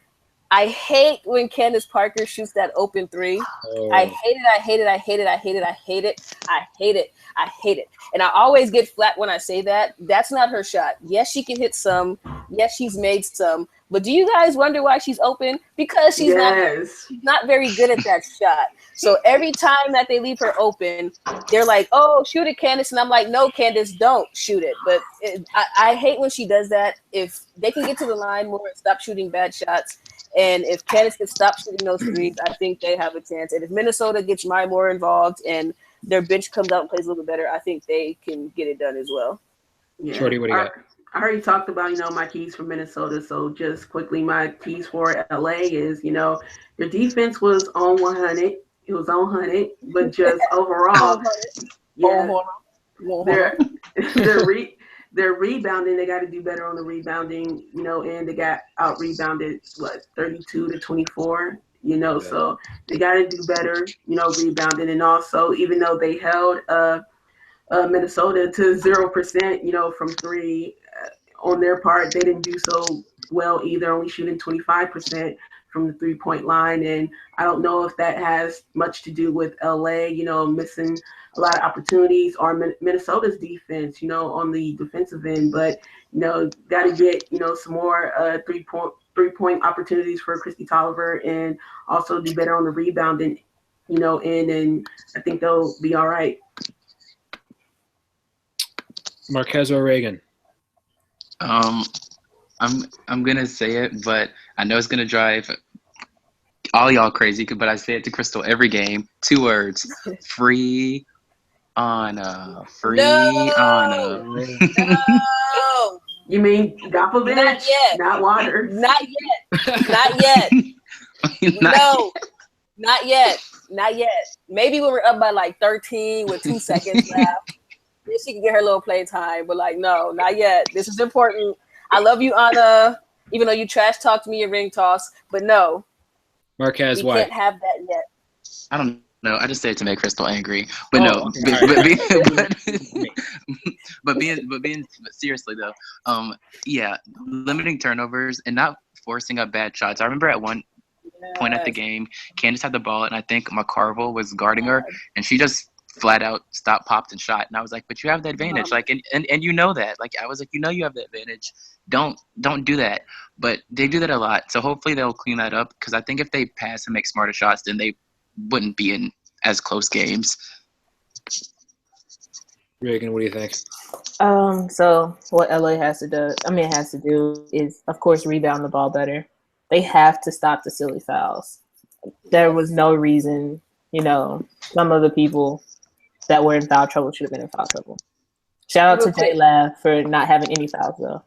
I hate when Candace Parker shoots that open 3. Oh. I hate it. I hate it. I hate it. I hate it. I hate it. I hate it. I hate it. And I always get flat when I say that. That's not her shot. Yes, she can hit some. Yes, she's made some. But do you guys wonder why she's open? Because she's not very good at that shot. So every time that they leave her open, they're like, oh, shoot it, Candace. And I'm like, no, Candace, don't shoot it. But I hate when she does that. If they can get to the line more and stop shooting bad shots, and if Candace can stop shooting those threes, I think they have a chance. And if Minnesota gets Maya Moore involved and their bench comes out and plays a little bit better, I think they can get it done as well. Yeah. Shorty, what do you got? I already talked about, my keys for Minnesota. So just quickly, my keys for LA is, your defense was on 100. It was on 100, but just overall, they're rebounding. They got to do better on the rebounding, and they got out rebounded 32 to 24, so they got to do better, rebounding. And also, even though they held Minnesota to 0%, from three. On their part, they didn't do so well either, only shooting 25% from the 3-point line. And I don't know if that has much to do with LA, missing a lot of opportunities, or Minnesota's defense, on the defensive end. But, got to get, some more three-point opportunities for Christy Tolliver, and also do better on the rebounding, end. And I think they'll be all right. Marquez or Reagan? I'm gonna say it, but I know it's gonna drive all y'all crazy. But I say it to Crystal every game. 2 words: free Anna. Free Anna. No. You mean Gopovich? Not yet. Not Waters. Not yet. Not yet. No. Not yet. Not yet. Maybe when we're up by like 13 with 2 seconds left. Then she can get her little play time, but like, no, not yet. This is important. I love you, Anna, even though you trash talked me a ring toss, but no. Marquez, we why? Can't have that yet. I don't know. I just say it to make Crystal angry, but being seriously though, yeah, limiting turnovers and not forcing up bad shots. I remember at one point at the game, Candace had the ball, and I think McCarville was guarding her, and she just flat out stopped, popped, and shot. And I was like, but you have the advantage. Like, and you know that. Like, I was like, you have the advantage. Don't do that. But they do that a lot. So hopefully they'll clean that up, because I think if they pass and make smarter shots, then they wouldn't be in as close games. Reagan, what do you think? So what LA has to do is, of course, rebound the ball better. They have to stop the silly fouls. There was no reason, some of the people that were in foul trouble should have been in foul trouble. Shout out to J Lab for not having any fouls though.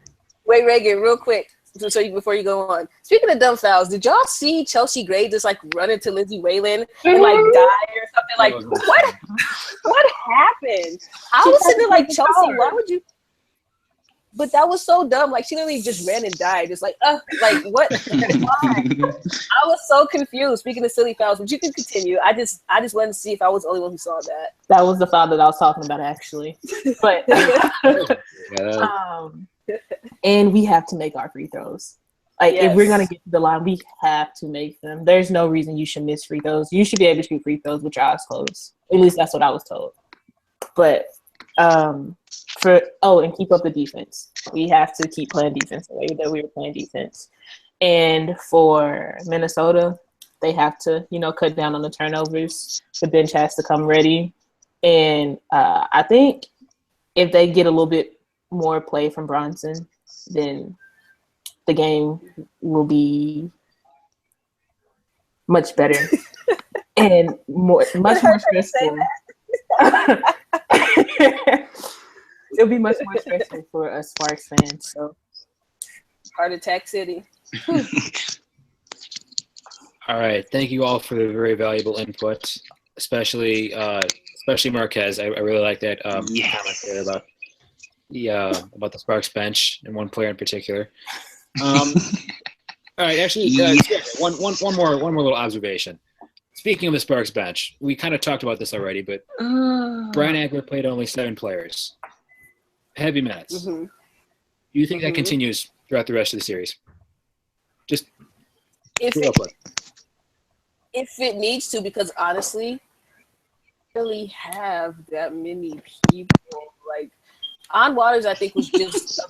Wait, Reagan, real quick, before you go on. Speaking of dumb fouls, did y'all see Chelsea Gray just like run into Lindsay Whalen and like die or something? Like, what happened? I was sitting there like, Chelsea, why would you? But that was so dumb. Like, she literally just ran and died. It's like what? Why? I was so confused. Speaking of silly fouls, but you can continue. I just wanted to see if I was the only one who saw that. That was the foul that I was talking about, actually. But and we have to make our free throws. Like, if we're gonna get to the line, we have to make them. There's no reason you should miss free throws. You should be able to shoot free throws with your eyes closed. At least that's what I was told. But and keep up the defense. We have to keep playing defense the way that we were playing defense. And for Minnesota, they have to, cut down on the turnovers. The bench has to come ready. And I think if they get a little bit more play from Bronson, then the game will be much better and much more stressful. It'll be much more stressful for us Sparks fans. So, Heart Attack City. All right, thank you all for the very valuable input, especially Marquez. I really like that comment there about the Sparks bench and one player in particular. All right, actually, one more little observation. Speaking of the Sparks bench, we kind of talked about this already, but Brian Agler played only 7 players. Heavy minutes. Mm-hmm. Do you think that continues throughout the rest of the series? Just if it needs to, because honestly, really have that many people. Like, On Waters, I think, was just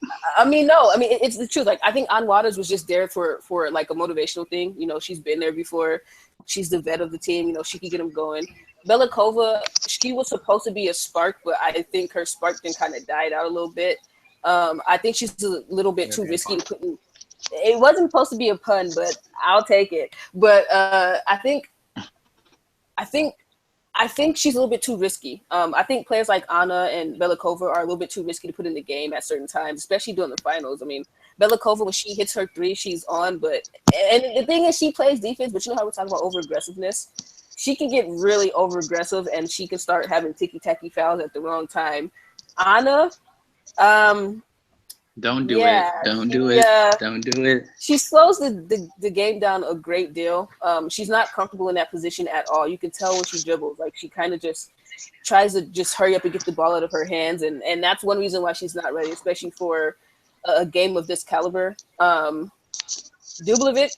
it's the truth. Like, I think On Waters was just there for like a motivational thing. She's been there before. She's the vet of the team. She can get them going. Belikova, she was supposed to be a spark, but I think her spark then kind of died out a little bit. I think she's a little bit too risky to put in. It wasn't supposed to be a pun, but I'll take it. But I think she's a little bit too risky. I think players like Anna and Belikova are a little bit too risky to put in the game at certain times, especially during the finals. I mean, Belikova, when she hits her 3, she's on. And the thing is, she plays defense, but you know how we're talking about over-aggressiveness? She can get really over-aggressive, and she can start having ticky-tacky fouls at the wrong time. Anna, don't do it. Don't do it. Don't do it. She slows the game down a great deal. She's not comfortable in that position at all. You can tell when she dribbles. Like, she kind of just tries to just hurry up and get the ball out of her hands, and that's one reason why she's not ready, especially for a game of this caliber. Dublevic,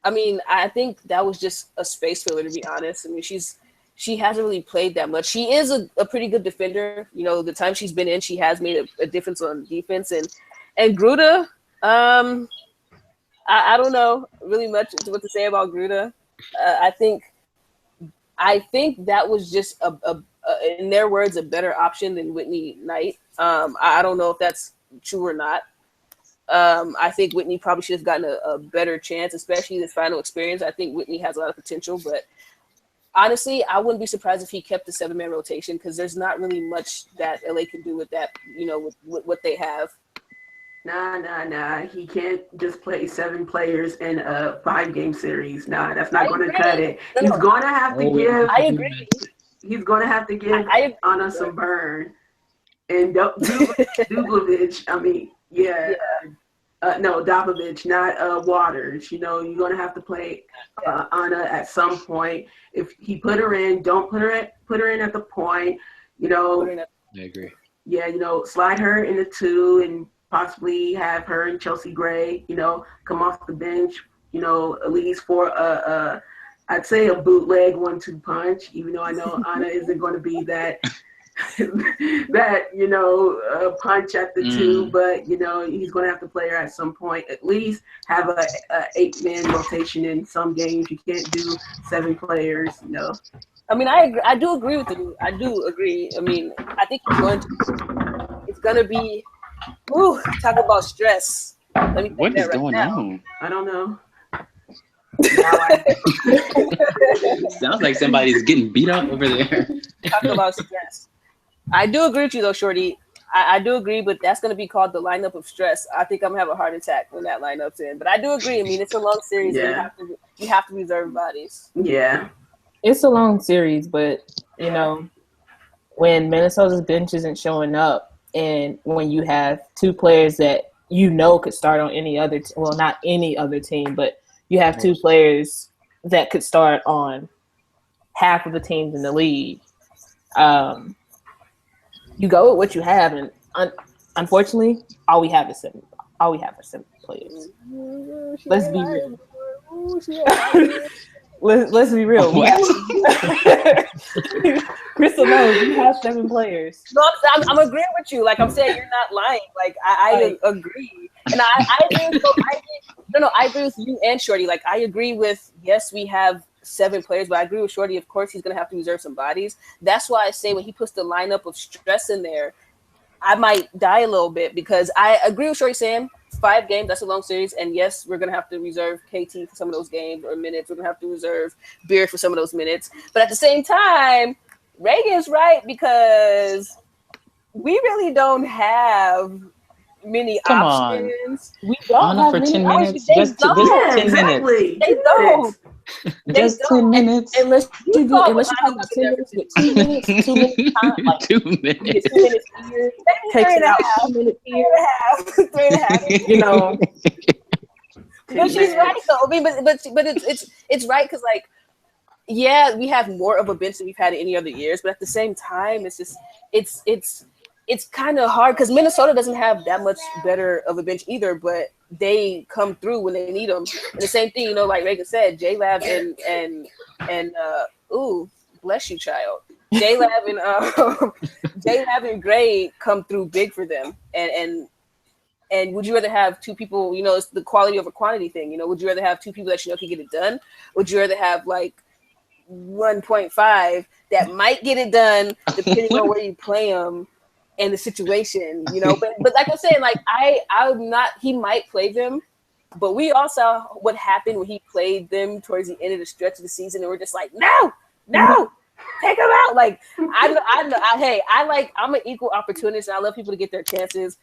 I think that was just a space filler, to be honest. I mean, she hasn't really played that much. She is a pretty good defender. You know, the time she's been in, she has made a difference on defense. And Gruda, I don't know really much what to say about Gruda. I think that was just in their words, a better option than Whitney Knight. I don't know if that's true or not. I think Whitney probably should have gotten a better chance, especially this final experience. I think Whitney has a lot of potential, but honestly, I wouldn't be surprised if he kept the 7-man rotation because there's not really much that LA can do with that, you know, with what they have. Nah. He can't just play 7 players in a 5-game series. Nah, that's not going to cut it. He's going to have to give. I agree. He's going to have to give Anna some burn. And Dublevic, I mean, yeah. No, Dopovich, not Waters. You know, you're going to have to play Anna at some point. If he put her in, don't put her in at the point. You know, I agree. Yeah, you know, slide her into 2 and possibly have her and Chelsea Gray, you know, come off the bench, you know, at least for I'd say a bootleg 1-2 punch, even though I know Anna isn't going to be that you know, punch at the 2, but you know, he's going to have to play her at some point. At least have a 8-man rotation in some games. You can't do 7 players, you know. I mean, I do agree with you. I do agree. I mean, I think it's going to be. Ooh, talk about stress. Let me what is going on? I don't know. Sounds like somebody's getting beat up over there. Talk about stress. I do agree with you though, Shorty. I do agree, but that's going to be called the lineup of stress. I think I'm going to have a heart attack when that lineup's in. But I do agree. I mean, it's a long series. Yeah. And you have to reserve bodies. Yeah. It's a long series, but, you know, when Minnesota's bench isn't showing up, and when you have 2 players that you know could start on any other not any other team, but you have 2 players that could start on half of the teams in the league, you go with what you have, and unfortunately, all we have are 7 players. Let's be real. Let's be real. Crystal knows we have 7 players. No, I'm agreeing with you. Like I'm saying, you're not lying. Like I agree, and I agree. I agree with you and Shorty. Like I agree with yes, we have 7 players, but I agree with Shorty. Of course, he's gonna have to reserve some bodies. That's why I say when he puts the lineup of stress in there, I might die a little bit because I agree with Shorty saying 5 games, that's a long series. And yes, we're going to have to reserve KT for some of those games or minutes. We're going to have to reserve Beard for some of those minutes. But at the same time, Reagan's right because we really don't have many options. We don't have for many 10 options. minutes. Just 10 minutes. They don't. Just 10 minutes. Unless you talk about 10 minutes with 2 minutes, 2 minutes time, like 2 minutes. 2 minutes here, takes it out 2 minutes here, 3.5. you know. But she's right though. I mean, but it's right because like, yeah, we have more of a bench than we've had in any other years, but at the same time, it's just it's kind of hard because Minnesota doesn't have that much better of a bench either, but they come through when they need them. And the same thing, you know, like Reagan said, J-Lab and bless you, child. J-Lab and Gray come through big for them. And would you rather have 2 people, you know, it's the quality over quantity thing, you know, would you rather have 2 people that you know can get it done? Would you rather have like 1.5 that might get it done depending on where you play them? And the situation, you know, but like I'm saying, like I'm not. He might play them, but we all saw what happened when he played them towards the end of the stretch of the season, and we're just like, no, take him out. Like I'm an equal opportunist, and I love people to get their chances,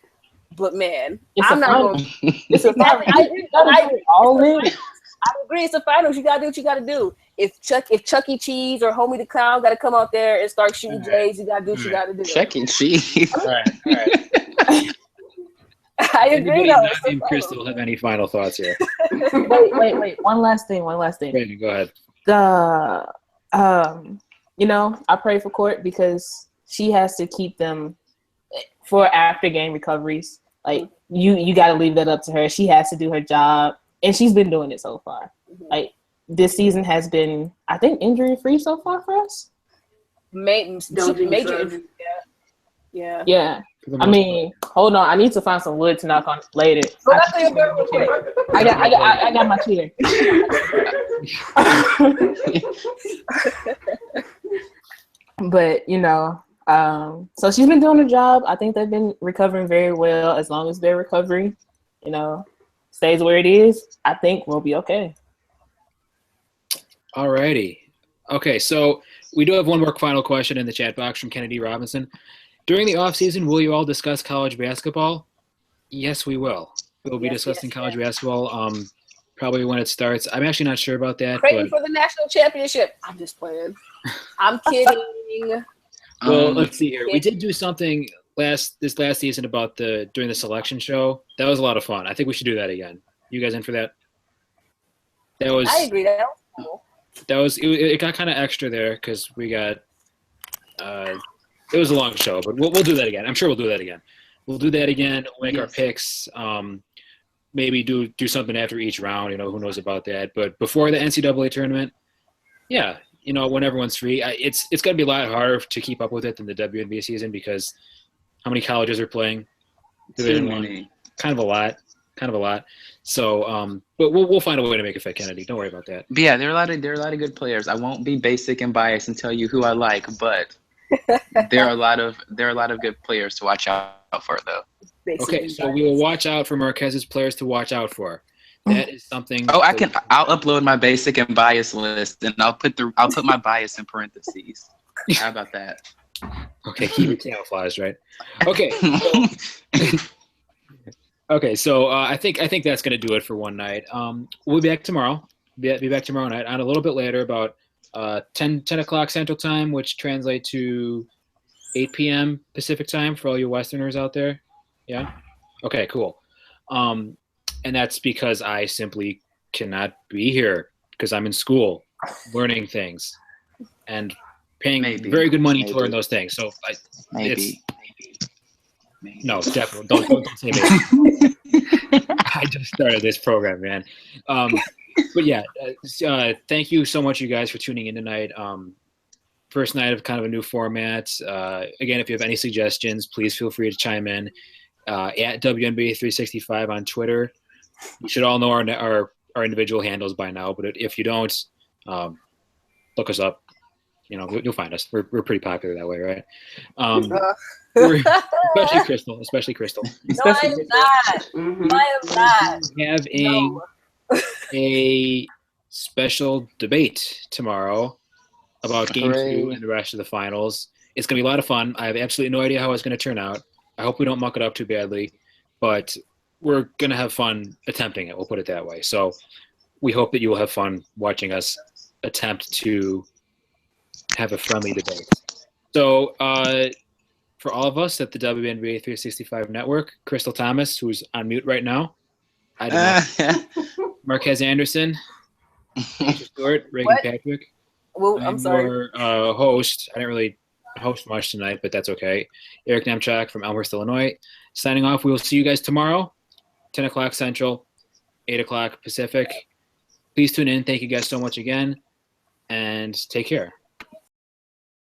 but man, I'm not going. It's a final. I agree. It's a finals. You gotta do what you gotta do. If Chuck E. Cheese or Homie the Clown gotta come out there and start shooting Jays, you gotta do what you gotta do. Chuck E. Cheese. All right. I agree. Though. And Crystal have any final thoughts here? Wait. One last thing. Brandon, go ahead. I pray for Court because she has to keep them for after game recoveries. Like you got to leave that up to her. She has to do her job, and she's been doing it so far. Like this season has been, I think, injury free so far for us. Major injury. Yeah. Yeah. I mean, hold on. I need to find some wood to knock on later. I got my chair. But so she's been doing her job. I think they've been recovering very well. As long as their recovery, stays where it is, I think we'll be okay. Alrighty. Okay, so we do have one more final question in the chat box from Kennedy Robinson. During the offseason, will you all discuss college basketball? Yes, we will. We'll be discussing college basketball probably when it starts. I'm actually not sure about that. Praying for the national championship. I'm just playing. I'm kidding. Well, let's see here. We did do something this last season about during the selection show. That was a lot of fun. I think we should do that again. You guys in for that? I agree. That was cool. It got kind of extra there because we got it was a long show, but we'll do that again. I'm sure we'll do that again. We'll do that again. We'll make our picks. Maybe do something after each round. Who knows about that? But before the NCAA tournament, yeah, when everyone's free, it's going to be a lot harder to keep up with it than the WNBA season because how many colleges are playing? Too many. Kind of a lot. So, but we'll find a way to make it fit, Kennedy. Don't worry about that. But yeah, there are a lot of good players. I won't be basic and biased and tell you who I like, but there are a lot of good players to watch out for, though. Okay, so we will watch out for Marquez's players to watch out for. That is something. Oh, I'll upload my basic and bias list, and I'll put my bias in parentheses. How about that? Okay, keep it camouflaged, right? Okay. So I think that's gonna do it for one night. We'll be back tomorrow. Be back tomorrow night on a little bit later, about 10 o'clock Central Time, which translates to 8 p.m. Pacific Time for all you Westerners out there. Yeah. Okay. Cool. And that's because I simply cannot be here because I'm in school, learning things, and paying very good money to learn those things. So maybe. No, definitely don't say maybe. I just started this program, man. But yeah, thank you so much, you guys, for tuning in tonight. First night of kind of a new format. Again, if you have any suggestions, please feel free to chime in at WNBA 365 on Twitter. You should all know our individual handles by now, but if you don't, look us up. You'll find us. We're pretty popular that way, right? Especially Crystal. No, I am not. Mm-hmm. I am not. We have a special debate tomorrow about Game 2 and the rest of the finals. It's going to be a lot of fun. I have absolutely no idea how it's going to turn out. I hope we don't muck it up too badly, but we're going to have fun attempting it. We'll put it that way. So we hope that you will have fun watching us attempt to have a friendly debate. So for all of us at the WNBA 365 network, Crystal Thomas, who's on mute right now, Marquez Anderson, Stewart, Reagan Patrick. Well, I'm sorry. Your host. I didn't really host much tonight, but that's okay. Eric Nemchak from Elmhurst, Illinois. Signing off. We will see you guys tomorrow, 10 o'clock Central, 8 o'clock Pacific. Please tune in. Thank you guys so much again, and take care.